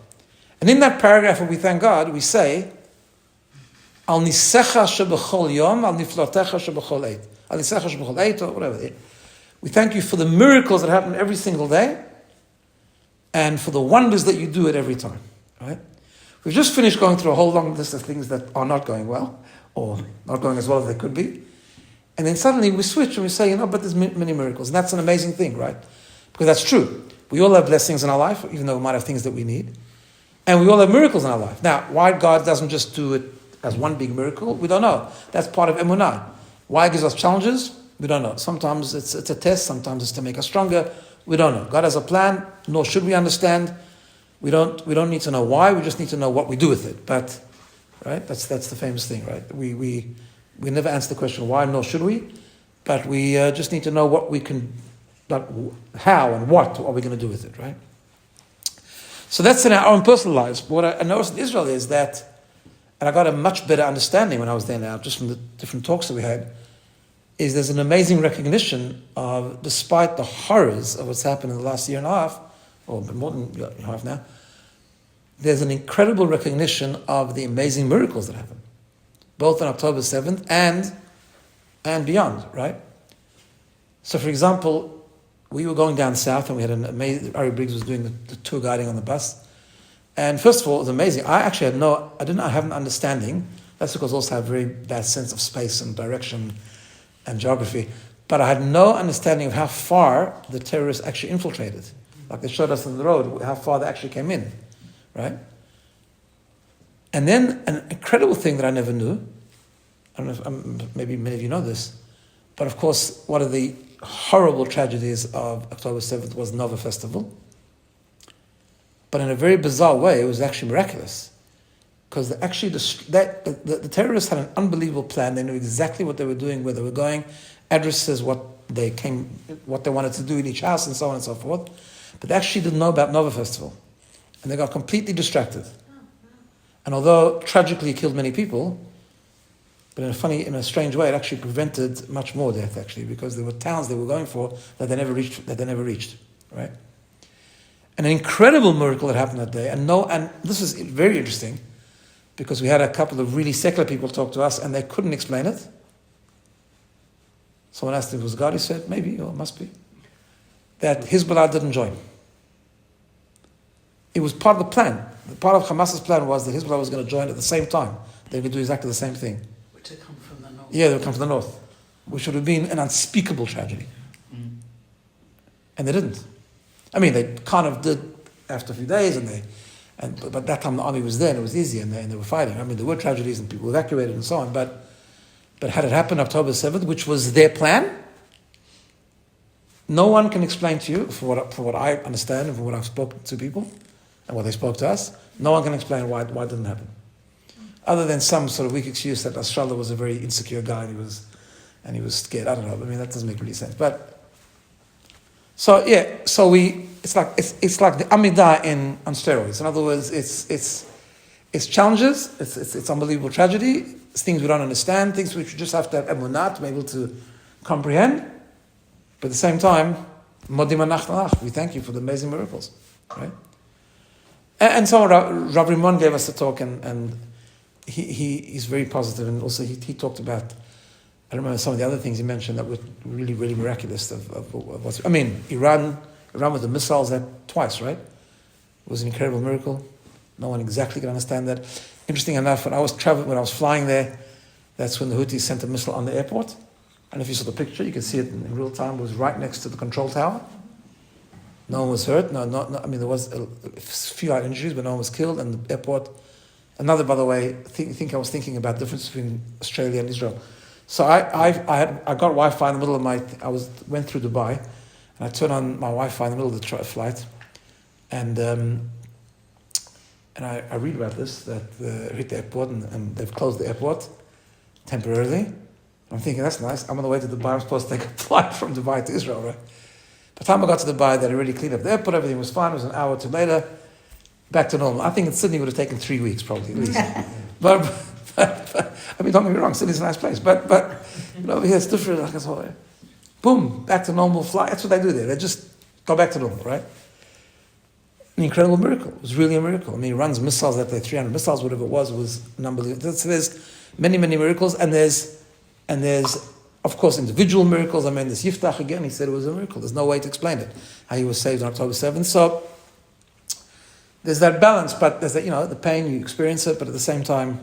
And in that paragraph where we thank God, we say, Al nisecha shebechol yom, al niflotecha shebechol eit. Al nisecha shebechol eit, or whatever. We thank you for the miracles that happen every single day, and for the wonders that you do at every time. Right? We've just finished going through a whole long list of things that are not going well, or not going as well as they could be. And then suddenly we switch and we say, but there's many miracles. And that's an amazing thing, right? Because that's true. We all have blessings in our life, even though we might have things that we need. And we all have miracles in our life. Now, why God doesn't just do it as one big miracle, we don't know. That's part of emunah. Why He gives us challenges? We don't know. Sometimes it's a test, sometimes it's to make us stronger. We don't know. God has a plan, nor should we understand. We don't need to know why, we just need to know what we do with it. But, right, that's the famous thing, right? We never answer the question why, nor should we, but we just need to know what we can, how and what are we going to do with it, right? So that's in our own personal lives. But what I noticed in Israel is that, and I got a much better understanding when I was there now, just from the different talks that we had, is there's an amazing recognition of, despite the horrors of what's happened in the last year and a half, or more than a year and a half now, there's an incredible recognition of the amazing miracles that happen, both on October 7th and beyond, right? So for example, we were going down south, and we had an amazing. Ari Briggs was doing the tour guiding on the bus, and first of all, it was amazing. I actually I have an understanding. That's because also I have a very bad sense of space and direction and geography. But I had no understanding of how far the terrorists actually infiltrated. Like they showed us on the road how far they actually came in, right? And then an incredible thing that I never knew. I don't know if maybe many of you know this, but of course, one of the horrible tragedies of October 7th was Nova Festival. But in a very bizarre way, it was actually miraculous. Because the terrorists had an unbelievable plan. They knew exactly what they were doing, where they were going, addresses, what they wanted to do in each house, and so on and so forth. But they actually didn't know about Nova Festival. And they got completely distracted. And although tragically killed many people, but in a strange way, it actually prevented much more death, actually, because there were towns they were going for that they never reached, right? And an incredible miracle that happened that day. And this is very interesting, because we had a couple of really secular people talk to us, and they couldn't explain it. Someone asked if it was God. He said, maybe, or it must be. That Hezbollah didn't join. It was part of the plan. Part of Hamas's plan was that Hezbollah was going to join at the same time. They would do exactly the same thing. Which had come from the north. Yeah, they would come from the north, which would have been an unspeakable tragedy. And they didn't. I mean, they kind of did after a few days, but that time the army was there and it was easy, and they were fighting. I mean, there were tragedies and people evacuated and so on, but had it happened October 7th, which was their plan, no one can explain to you, for what I understand and from what I've spoken to people and what they spoke to us, no one can explain why it didn't happen. Other than some sort of weak excuse that Nasrallah was a very insecure guy and he was scared. I don't know. I mean, that doesn't make really sense. But it's like the Amidah on steroids. In other words, it's challenges, it's unbelievable tragedy, it's things we don't understand, things which we just have to have emunah to be able to comprehend. But at the same time, modim anach, we thank you for the amazing miracles, right? And so Rav Rimon gave us a talk, and he's very positive, and also he talked about, I don't remember some of the other things he mentioned that were really, really miraculous of what's, I mean, Iran with the missiles twice, right? It was an incredible miracle. No one exactly could understand that. Interesting enough, when I was flying there, that's when the Houthis sent a missile on the airport. And if you saw the picture, you can see it in real time. It was right next to the control tower. No one was hurt. No. I mean, there was a few injuries, but no one was killed. And the airport. Another, by the way, I was thinking about the difference between Australia and Israel. So I got Wi-Fi in the middle of went through Dubai, and I turned on my Wi-Fi in the middle of the flight, and I read about this, that hit the airport, and they've closed the airport temporarily. I'm thinking, that's nice. I'm on the way to Dubai. I'm supposed to take a flight from Dubai to Israel, right? By the time I got to Dubai, they'd already cleaned up the airport. Everything was fine. It was an hour or two later. Back to normal. I think in Sydney it would have taken 3 weeks, probably, at least. but I mean, don't get me wrong, Sydney's a nice place. But over here it's different. Like it's all, boom, back to normal flight. That's what they do there. They just go back to normal, right? An incredible miracle. It was really a miracle. I mean, Iran's missiles, that 300 missiles, whatever it was an unbelievable. So there's many, many miracles, and there's, of course, individual miracles. I mean, this Yiftach again, he said it was a miracle. There's no way to explain it, how he was saved on October 7th. So there's that balance, but there's that, the pain, you experience it, but at the same time,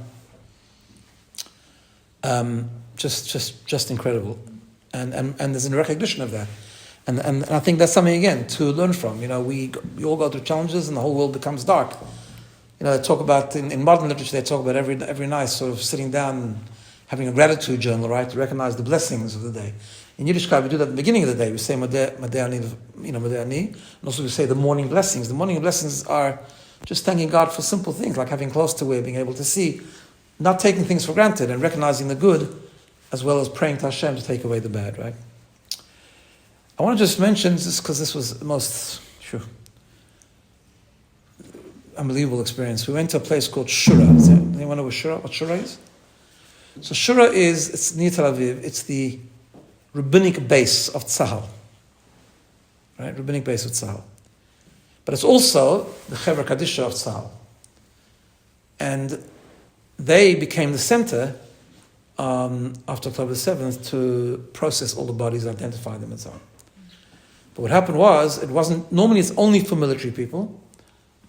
just incredible. And there's a recognition of that. And I think that's something, again, to learn from. We all go through challenges and the whole world becomes dark. They talk about, in modern literature, they talk about every night sort of sitting down and having a gratitude journal, right, to recognize the blessings of the day. In Yiddishkeit, we do that at the beginning of the day. We say Madeh Ani, and also we say the morning blessings. The morning blessings are just thanking God for simple things, like having close to it, being able to see, not taking things for granted, and recognizing the good, as well as praying to Hashem to take away the bad, right? I want to just mention this because this was the most unbelievable experience. We went to a place called Shura. Anyone know what Shura is? So Shura it's near Tel Aviv. It's the rabbinic base of Tzahal. Right? Rabbinic base of Tzahal. But it's also the Chevra Kadisha of Tzahal. And they became the center after October 7th to process all the bodies, identify them, and so on. But what happened was, normally it's only for military people.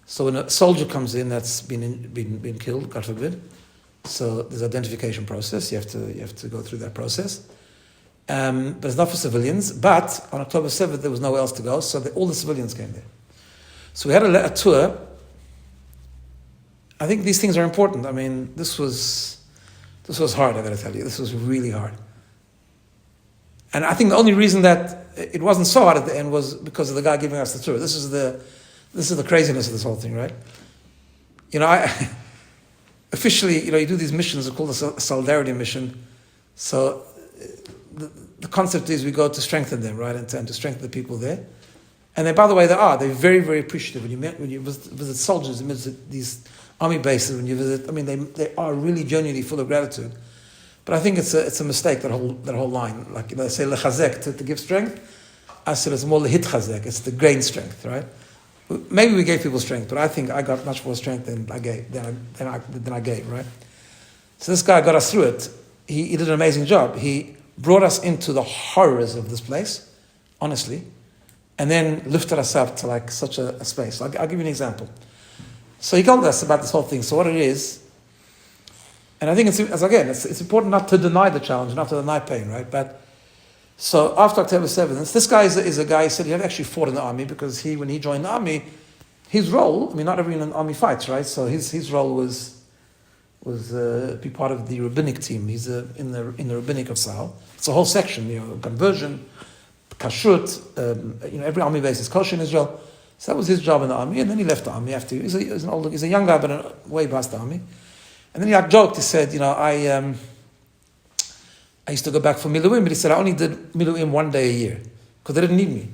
So when a soldier comes in that's been killed, God forbid, so there's identification process. You have to go through that process. But it's not for civilians. But on October 7th, there was nowhere else to go, so all the civilians came there. So we had a tour. I think these things are important. I mean, this was hard, I got to tell you. This was really hard. And I think the only reason that it wasn't so hard at the end was because of the guy giving us the tour. This is the craziness of this whole thing, right? Officially, you do these missions, they're called a solidarity mission. So the concept is we go to strengthen them, right, and to strengthen the people there. And then, by the way, they're very, very appreciative. When you visit soldiers, you visit these army bases, when you visit, I mean, they are really genuinely full of gratitude. But I think it's a mistake, that whole line. Like, they say lechazek, to give strength. I said it's more lehit chazek, it's the gain strength, right? Maybe we gave people strength, but I think I got much more strength than I gave, right? So this guy got us through it. He did an amazing job. He brought us into the horrors of this place, honestly, and then lifted us up to like such a space. I'll give you an example. So he told us about this whole thing. So what it is, and I think it's important not to deny the challenge, not to deny pain, right? But so after October 7th, this guy is a guy who said he had actually fought in the army, because when he joined the army, his role, I mean, not everyone in the army fights, right? So his role was be part of the rabbinic team. He's in the rabbinic of Sahel. It's a whole section, conversion, kashrut. Every army base is kosher in Israel. So that was his job in the army, and then he left the army after. He's a young guy, but way past the army. And then he joked. He said, I used to go back for Miluim, but he said I only did Miluim 1 day a year because they didn't need me. He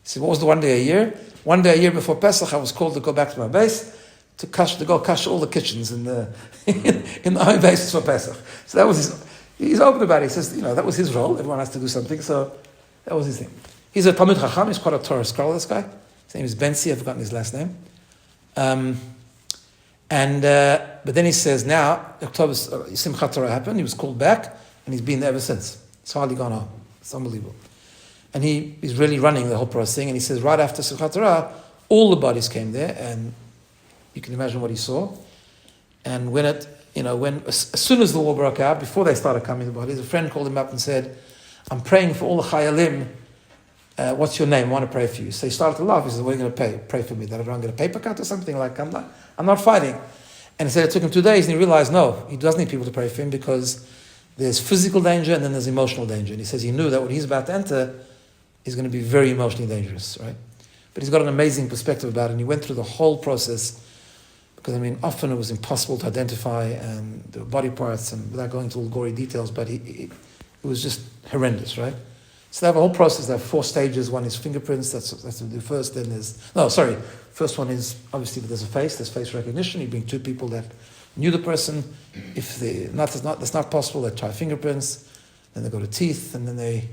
said, what was the 1 day a year? 1 day a year before Pesach, I was called to go back to my base to go kash all the kitchens in the in the army bases for Pesach. So that was he's open about it. He says, that was his role. Everyone has to do something. So that was his thing. He's a Talmid Chacham. He's quite a Torah scholar, this guy. His name is Bensi. I've forgotten his last name. But then he says, now, October Simchat Torah happened. He was called back, and he's been there ever since. It's hardly gone home. It's unbelievable. And he's really running the whole process thing. And he says, right after Simchat Torah, all the bodies came there, and you can imagine what he saw. And as soon as the war broke out, before they started coming, the bodies, a friend called him up and said, I'm praying for all the Chayalim. What's your name? I want to pray for you. So he started to laugh. He said, what are you going to pray for me? That I don't get a paper cut or something? Like, I'm not fighting. And he said it took him 2 days, and he realized, no, he does need people to pray for him, because there's physical danger and then there's emotional danger. And he says he knew that what he's about to enter is going to be very emotionally dangerous, right? But he's got an amazing perspective about it, and he went through the whole process, because, often it was impossible to identify, and the body parts, and without going into all the gory details, but it was just horrendous, right? So they have a whole process. They have 4 stages. One is fingerprints. That's what they do first. Then first one is, obviously, there's there's face recognition. You bring 2 people that knew the person. If that's not possible, they try fingerprints. Then they go to teeth, and then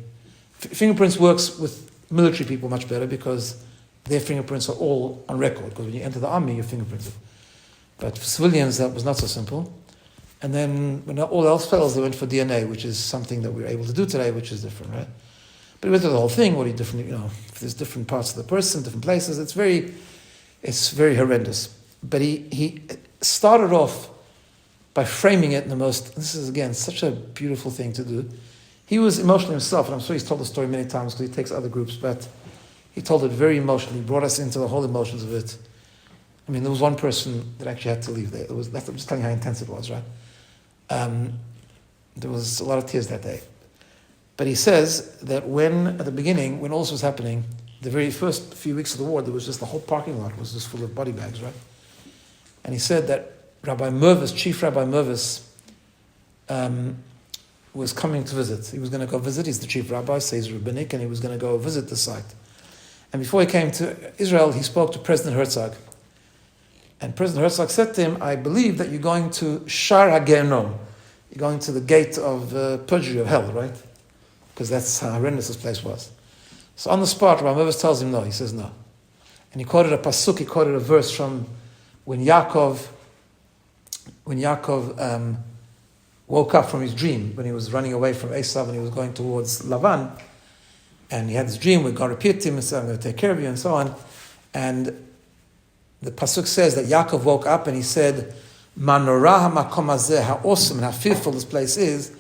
fingerprints works with military people much better, because their fingerprints are all on record. Because when you enter the army, you're fingerprinted. But for civilians, that was not so simple. And then when all else fails, they went for DNA, which is something that we're able to do today, which is different, right? But he went through the whole thing. What are you different? If there's different parts of the person, different places. It's very horrendous. But he started off by framing it in the most. This is again such a beautiful thing to do. He was emotional himself, and I'm sure he's told the story many times because he takes other groups. But he told it very emotionally. He brought us into the whole emotions of it. There was one person that actually had to leave there. I'm just telling you how intense it was, right? There was a lot of tears that day. But he says that at the beginning, when all this was happening, the very first few weeks of the war, there was just the whole parking lot was just full of body bags, right? And he said that Chief Rabbi Mervis, was coming to visit. He was going to go visit. He's the chief rabbi, so he's rabbinic, and he was going to go visit the site. And before he came to Israel, he spoke to President Herzog. And President Herzog said to him, I believe that you're going to Shar HaGehenom. You're going to the gate of perjury, of hell, right? Because that's how horrendous this place was. So on the spot, Rabbi Mervis tells him no. He says no. And he quoted a pasuk, he quoted a verse from when Yaakov woke up from his dream, when he was running away from Esav and he was going towards Lavan. And he had this dream where God appeared to him and said, I'm going to take care of you, and so on. And the pasuk says that Yaakov woke up and he said, Manorah hamakom hazeh, how awesome and how fearful this place is.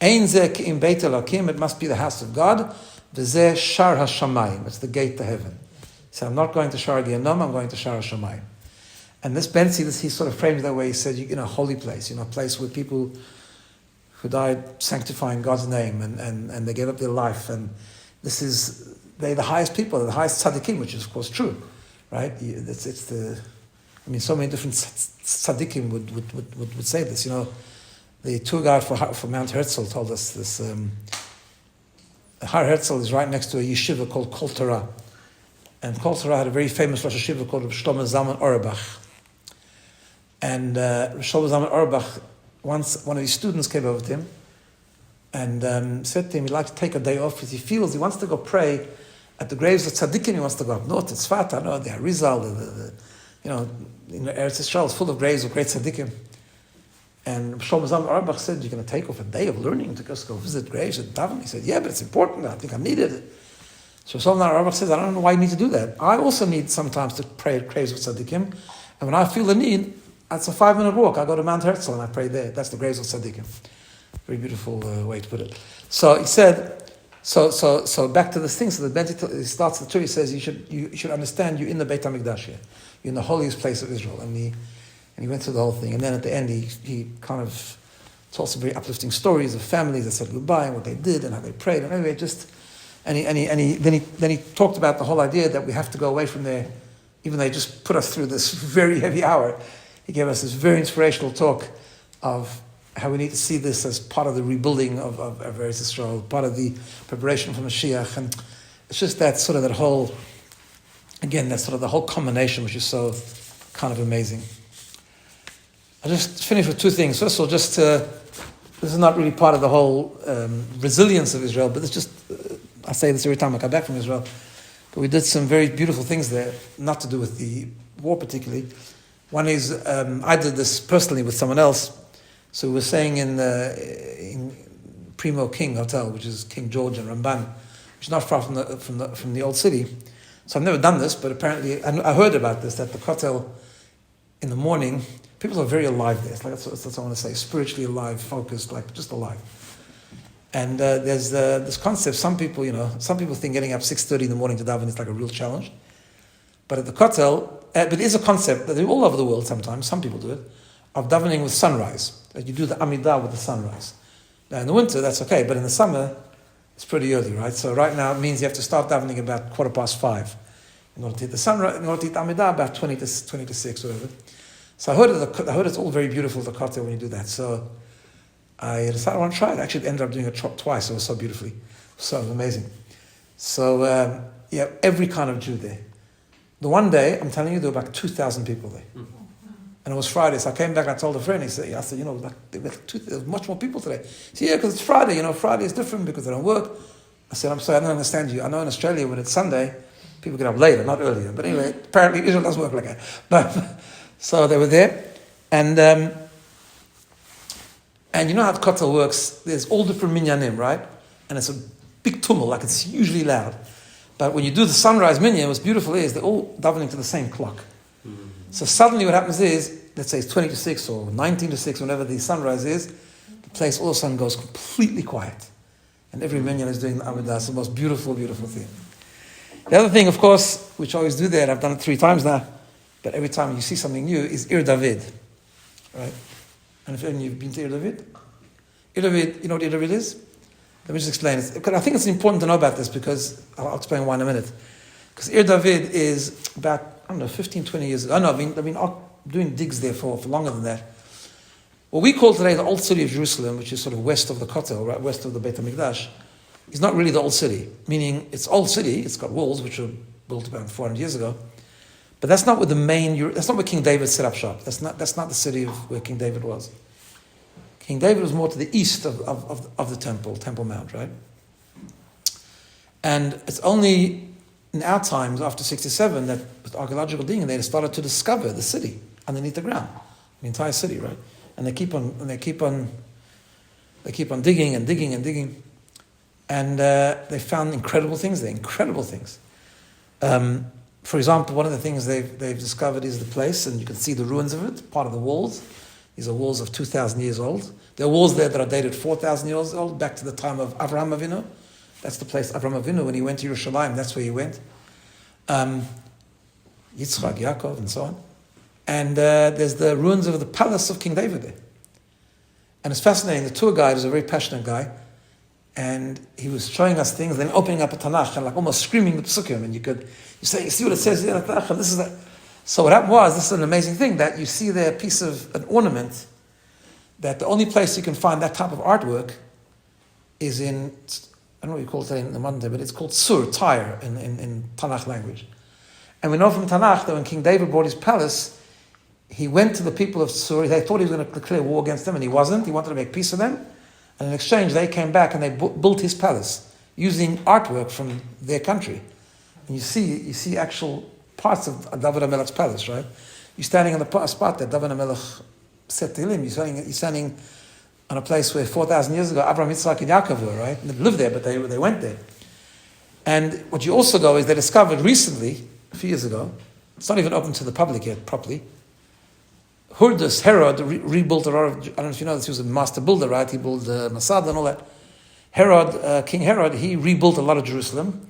Ein zeh ki'im beit Elokim, it must be the house of God. V'zeh shar hashamayim, it's the gate to heaven. He said, I'm not going to Shar Giyanom, I'm going to Shar hashamayim. And this Bensi, he sort of framed it that way. He said, a holy place, a place where people who died sanctifying God's name and they gave up their life. And they're the highest people, they're the highest tzaddikim, which is of course true, right? So many different tzaddikim would say this. The tour guide for Mount Herzl told us this. Har Herzl is right next to a yeshiva called Kol Torah. And Kol Torah had a very famous Rosh Yeshiva called Rabbi Shlomo Zalman Auerbach. And Rabbi Shlomo Zalman Auerbach, once one of his students came over to him and said to him he'd like to take a day off because he wants to go pray at the graves of tzaddikim. He wants to go up north to Tzfat, the Harizal, Eretz Yisrael is full of graves of great tzaddikim. And Shlomo Zalman Auerbach said, you're going to take off a day of learning to just go visit graves at Daven? He said, yeah, but it's important. I think I needed it. So Shlomo Zalman Auerbach says, I don't know why you need to do that. I also need sometimes to pray at graves of tzaddikim. And when I feel the need, it's a 5-minute walk. I go to Mount Herzl and I pray there. That's the graves of tzaddikim. Very beautiful way to put it. So he said, so back to this thing. So the Benzi starts the Torah. He says, you should understand you're in the Beit HaMikdash here. You're in the holiest place of Israel. And he went through the whole thing. And then at the end, he kind of told some very uplifting stories of families that said goodbye and what they did and how they prayed. And anyway, then he talked about the whole idea that we have to go away from there, even though he just put us through this very heavy hour. He gave us this very inspirational talk of how we need to see this as part of the rebuilding of Eretz Yisrael, part of the preparation for Mashiach. And it's just that whole the whole combination, which is so kind of amazing. I'll just finish with two things. First of all, this is not really part of the whole resilience of Israel, but it's just, I say this every time I come back from Israel, but we did some very beautiful things there, not to do with the war particularly. One is, I did this personally with someone else. So we were staying in Primo King Hotel, which is King George and Ramban, which is not far from the old city. So I've never done this, but apparently I heard about this, that the hotel in the morning, people are very alive there. That's what I want to say, spiritually alive, focused, like just alive. And there's this concept. Some people think getting up 6:30 in the morning to daven is like a real challenge. But at the Kotel, but it is a concept that all over the world sometimes, some people do it, of davening with sunrise. That you do the Amidah with the sunrise. Now in the winter, that's okay, but in the summer, it's pretty early, right? So right now, it means you have to start davening about 5:15. In order to hit the sunrise, in order to hit Amidah, about 20 to 6, whatever. So I heard it's all very beautiful, the Kotel, when you do that. So I decided I want to try it. I actually ended up doing it twice. It was so beautifully. So amazing. So, every kind of Jew there. The one day, I'm telling you, there were about 2,000 people there. And it was Friday, so I came back and I told a friend, I said, there was much more people today. He said, yeah, because it's Friday. Friday is different because they don't work. I said, I'm sorry, I don't understand you. I know in Australia, when it's Sunday, people get up later, not earlier. But anyway, apparently Israel does work like that. But so they were there. And you know how the Kotel works? There's all different minyanim, right? And it's a big tumult, like it's hugely loud. But when you do the sunrise minyan, what's beautiful is they're all davening to the same clock. Mm-hmm. So suddenly what happens is, let's say it's 20 to 6 or 19 to 6, whenever the sunrise is, the place all of a sudden goes completely quiet. And every minyan is doing the Amidah. It's the most beautiful, beautiful thing. The other thing, of course, which I always do there, and I've done it 3 times now, but every time you see something new, is Ir David. Right? And if you've been to Ir David? Ir David, you know what Ir David is? Let me just explain it. Because I think it's important to know about this because I'll explain why in a minute. Because Ir David is about, 15, 20 years ago. I've been doing digs there for longer than that. What we call today the old city of Jerusalem, which is sort of west of the Kotel, right, west of the Beit HaMikdash, is not really the old city. Meaning, it's old city, it's got walls, which were built about 400 years ago. But that's not where that's not where King David set up shop. That's not the city of where King David was. King David was more to the east of the Temple Mount, right? And it's only in our times, after 67, that with archaeological digging, they started to discover the city underneath the ground, the entire city, right? And they keep on digging and digging and digging. And they found incredible things there, incredible things. For example, one of the things they've discovered is the place, and you can see the ruins of it, part of the walls. These are walls of 2,000 years old. There are walls there that are dated 4,000 years old, back to the time of Avraham Avinu. That's the place Avraham Avinu, when he went to Yerushalayim, that's where he went. Yitzchak, Yaakov, and so on. And there's the ruins of the palace of King David there. And it's fascinating. The tour guide is a very passionate guy, and he was showing us things, then opening up a Tanakh and like almost screaming the psukim, and you see what it says here, and this is that. So what happened was, this is an amazing thing, that you see there a piece of an ornament, that the only place you can find that type of artwork is in, I don't know what you call it in the modern day, but it's called Sur, Tyre, in Tanakh language. And we know from Tanakh that when King David bought his palace, he went to the people of Sur. They thought he was going to declare war against them, and he wasn't. He wanted to make peace with them. And in exchange, they came back and they built his palace using artwork from their country. And you see actual parts of David HaMelech's palace, right? You're standing on the spot that David HaMelech said to him. You're standing on a place where 4,000 years ago, Abraham, Yitzchak, and Yaakov were, right? And they lived there, but they went there. And what you also go is they discovered recently, a few years ago, it's not even open to the public yet properly, Herod rebuilt a lot of, I don't know if you know this, he was a master builder, right? He built Masada and all that. King Herod, he rebuilt a lot of Jerusalem.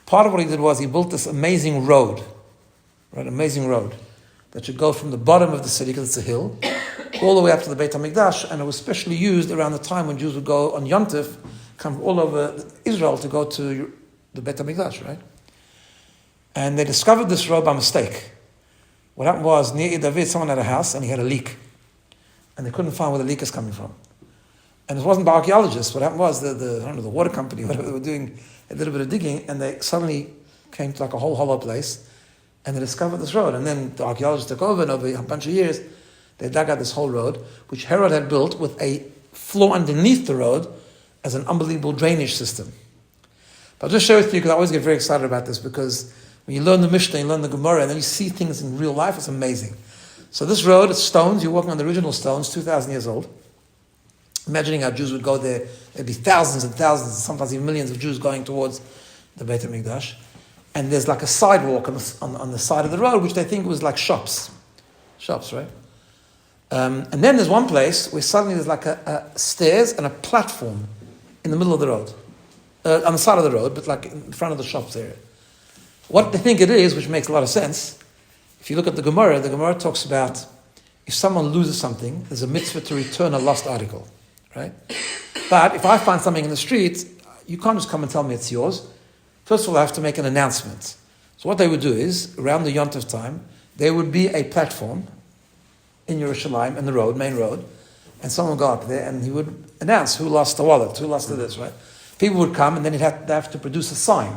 Part of what he did was he built this amazing road, right? Amazing road that should go from the bottom of the city, because it's a hill, all the way up to the Beit HaMikdash, and it was specially used around the time when Jews would go on Yom Tov, come from all over Israel to go to the Beit HaMikdash, right? And they discovered this road by mistake. What happened was, near David, someone had a house and he had a leak. And they couldn't find where the leak is coming from. And it wasn't by archaeologists. What happened was, the water company, whatever they were doing, a little bit of digging, and they suddenly came to like a whole hollow place, and they discovered this road. And then the archaeologists took over, and over a bunch of years, they dug out this whole road, which Herod had built with a floor underneath the road as an unbelievable drainage system. But I'll just share with you, because I always get very excited about this, because when you learn the Mishnah, you learn the Gemara, and then you see things in real life, it's amazing. So this road, it's stones, you're walking on the original stones, 2,000 years old. Imagining how Jews would go there, there'd be thousands and thousands, sometimes even millions of Jews going towards the Beit HaMikdash. And there's like a sidewalk on the side of the road, which they think was like shops, right? And then there's one place where suddenly there's like a stairs and a platform in the middle of the road, on the side of the road, but like in front of the shops area. What they think it is, which makes a lot of sense, if you look at the Gemara talks about if someone loses something, there's a mitzvah to return a lost article, right? But if I find something in the street, you can't just come and tell me it's yours. First of all, I have to make an announcement. So what they would do is, around the Yom Tov time, there would be a platform in Yerushalayim, in the road, main road, and someone would go up there and he would announce who lost the wallet, who lost this, right? People would come and then they have to produce a sign.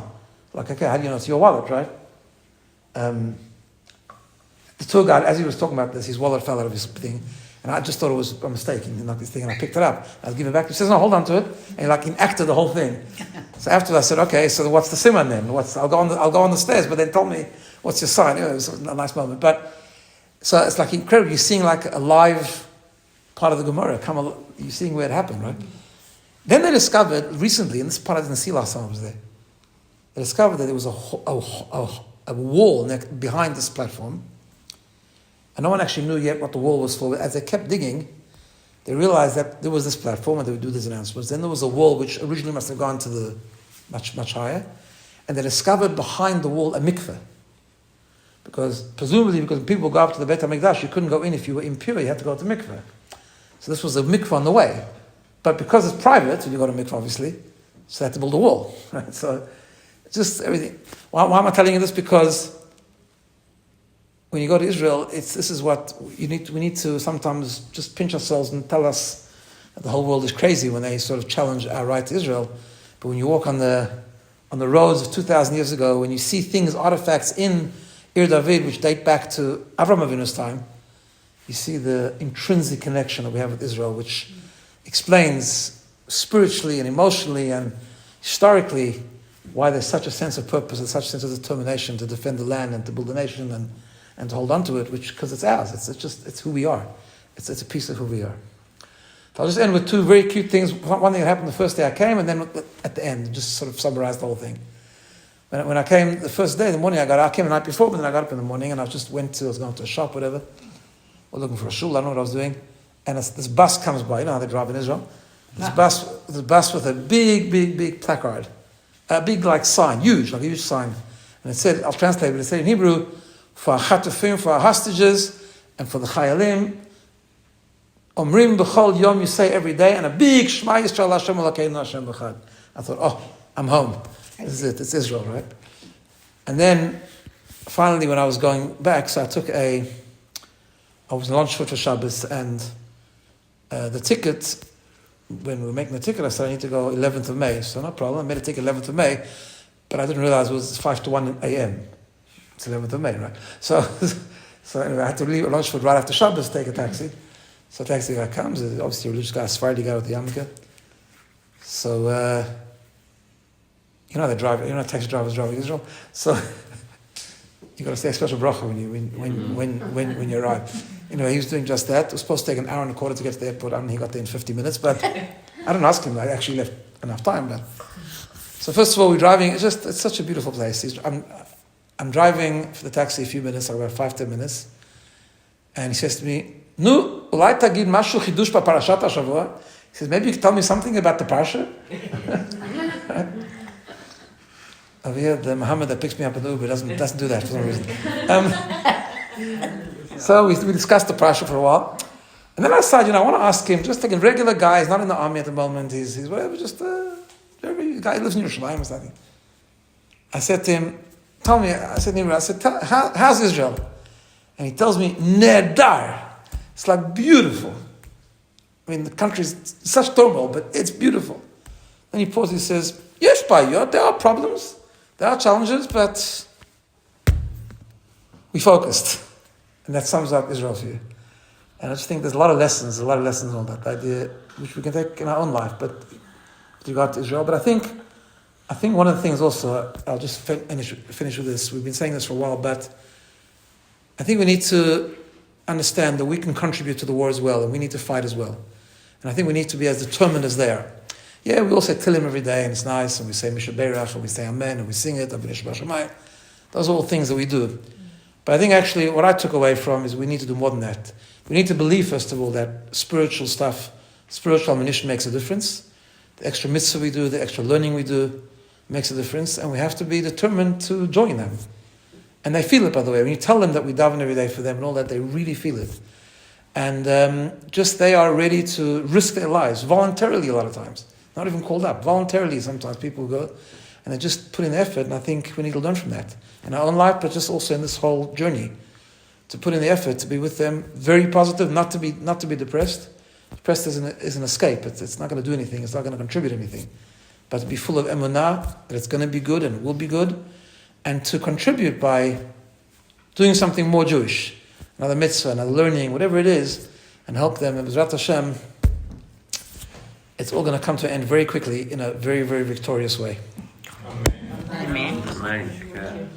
Like, okay, how do you know it's your wallet, right? The tour guide, as he was talking about this, his wallet fell out of his thing, and I just thought it was a mistake. He knocked his thing, and I picked it up. I was giving it back. He says, "No, hold on to it," and he enacted the whole thing. So after I said, "Okay, so what's the siman then? I'll go on the stairs." But then told me, "What's your sign?" Anyway, it was a nice moment. But so it's like incredible. You're seeing like a live part of the Gemara. You're seeing where it happened, right? Then they discovered recently, and this part I didn't see last time I was there. They discovered that there was a wall behind this platform, and no one actually knew yet what the wall was for. But as they kept digging, they realized that there was this platform and they would do these announcements. Then there was a wall which originally must have gone to the much, much higher, and they discovered behind the wall a mikveh. Because when people go up to the Beit HaMikdash, you couldn't go in if you were impure, you had to go to mikveh. So this was a mikveh on the way. But because it's private, when you go to mikveh obviously, so they had to build a wall, right? So just everything. Why am I telling you this? Because when you go to Israel, this is what we need to sometimes just pinch ourselves and tell us that the whole world is crazy when they sort of challenge our right to Israel. But when you walk on the roads of 2,000 years ago, when you see things, artifacts in Ir David, which date back to Avraham Avinu's time, you see the intrinsic connection that we have with Israel, which explains spiritually and emotionally and historically why there's such a sense of purpose and such a sense of determination to defend the land and to build a nation and to hold on to it, because it's ours. It's who we are. It's a piece of who we are. So I'll just end with two very cute things. One thing that happened the first day I came, and then at the end, just sort of summarize the whole thing. When I came the first day in the morning, I came the night before, but then I got up in the morning and I was going to a shop, whatever, or looking for a shul, I don't know what I was doing. And this bus comes by, you know how they drive in Israel? This bus with a big placard, a big sign, huge sign. And it said, I'll translate, but it said in Hebrew, for Chatufim, for our hostages, and for the Chayalim, Omrim b'chol yom, you say every day, and a big Shema Yisrael Hashem Elokeinu Hashem Echad. I thought, I'm home. This is it, it's Israel, right? And then, finally, when I was going back, so I was in lunch for Shabbos, and the ticket, when we were making the ticket, I said, I need to go 11th of May. So no problem, I made a ticket 11th of May, but I didn't realize it was 5 to 1 a.m. It's 11th of May, right? So anyway, I had to leave at lunch right after Shabbos, take a taxi. So the taxi guy comes, obviously a religious guy, a Sephardi guy with the yarmulke. So, taxi drivers driving Israel. So you got to say a special bracha when you arrive. Anyway, he was doing just that. It was supposed to take an hour and a quarter to get to the airport. He got there in 50 minutes, but I didn't ask him. I actually left enough time. But so first of all, we're driving. It's such a beautiful place. I'm driving for the taxi a few minutes, about 5-10 minutes, and he says to me, "Nu, ulai tagid mashu chidush b'parashat hashavua." He says, "Maybe you can tell me something about the parsha." Over here, the Muhammad that picks me up in the Uber doesn't do that for some reason. So we discussed the parsha for a while, and then I decided, I want to ask him, just like a regular guy. He's not in the army at the moment. He's whatever, just a guy who lives in Yerushalayim or something. I said to him, how's Israel? And he tells me, Nehedar. It's like beautiful. I mean, the country's such turmoil, but it's beautiful. Then he pauses, he says, Yesh bayot, there are problems, there are challenges, but we focused. And that sums up Israel for you. And I just think there's a lot of lessons on that idea, which we can take in our own life, but with regard to Israel. But I think one of the things also, I'll just finish with this. We've been saying this for a while, but I think we need to understand that we can contribute to the war as well, and we need to fight as well. And I think we need to be as determined as they are. Yeah, we all say Tehillim every day, and it's nice, and we say Misha Beirach, and we say Amen, and we sing it, those are all things that we do. But I think actually what I took away from is we need to do more than that. We need to believe, first of all, that spiritual ammunition makes a difference. The extra mitzvah we do, the extra learning we do makes a difference, and we have to be determined to join them. And they feel it, by the way. When you tell them that we daven every day for them and all that, they really feel it. And they are ready to risk their lives, voluntarily a lot of times. Not even called up. Voluntarily, sometimes people go, and they just put in the effort, and I think we need to learn from that. In our own life, but just also in this whole journey. To put in the effort, to be with them, very positive, not to be depressed. Depressed is an escape. It's not going to do anything. It's not going to contribute anything. But to be full of emunah, that it's going to be good and it will be good, and to contribute by doing something more Jewish, another mitzvah, another learning, whatever it is, and help them. And B'ezrat Hashem, it's all going to come to an end very quickly in a very, very victorious way. Amen. Amen.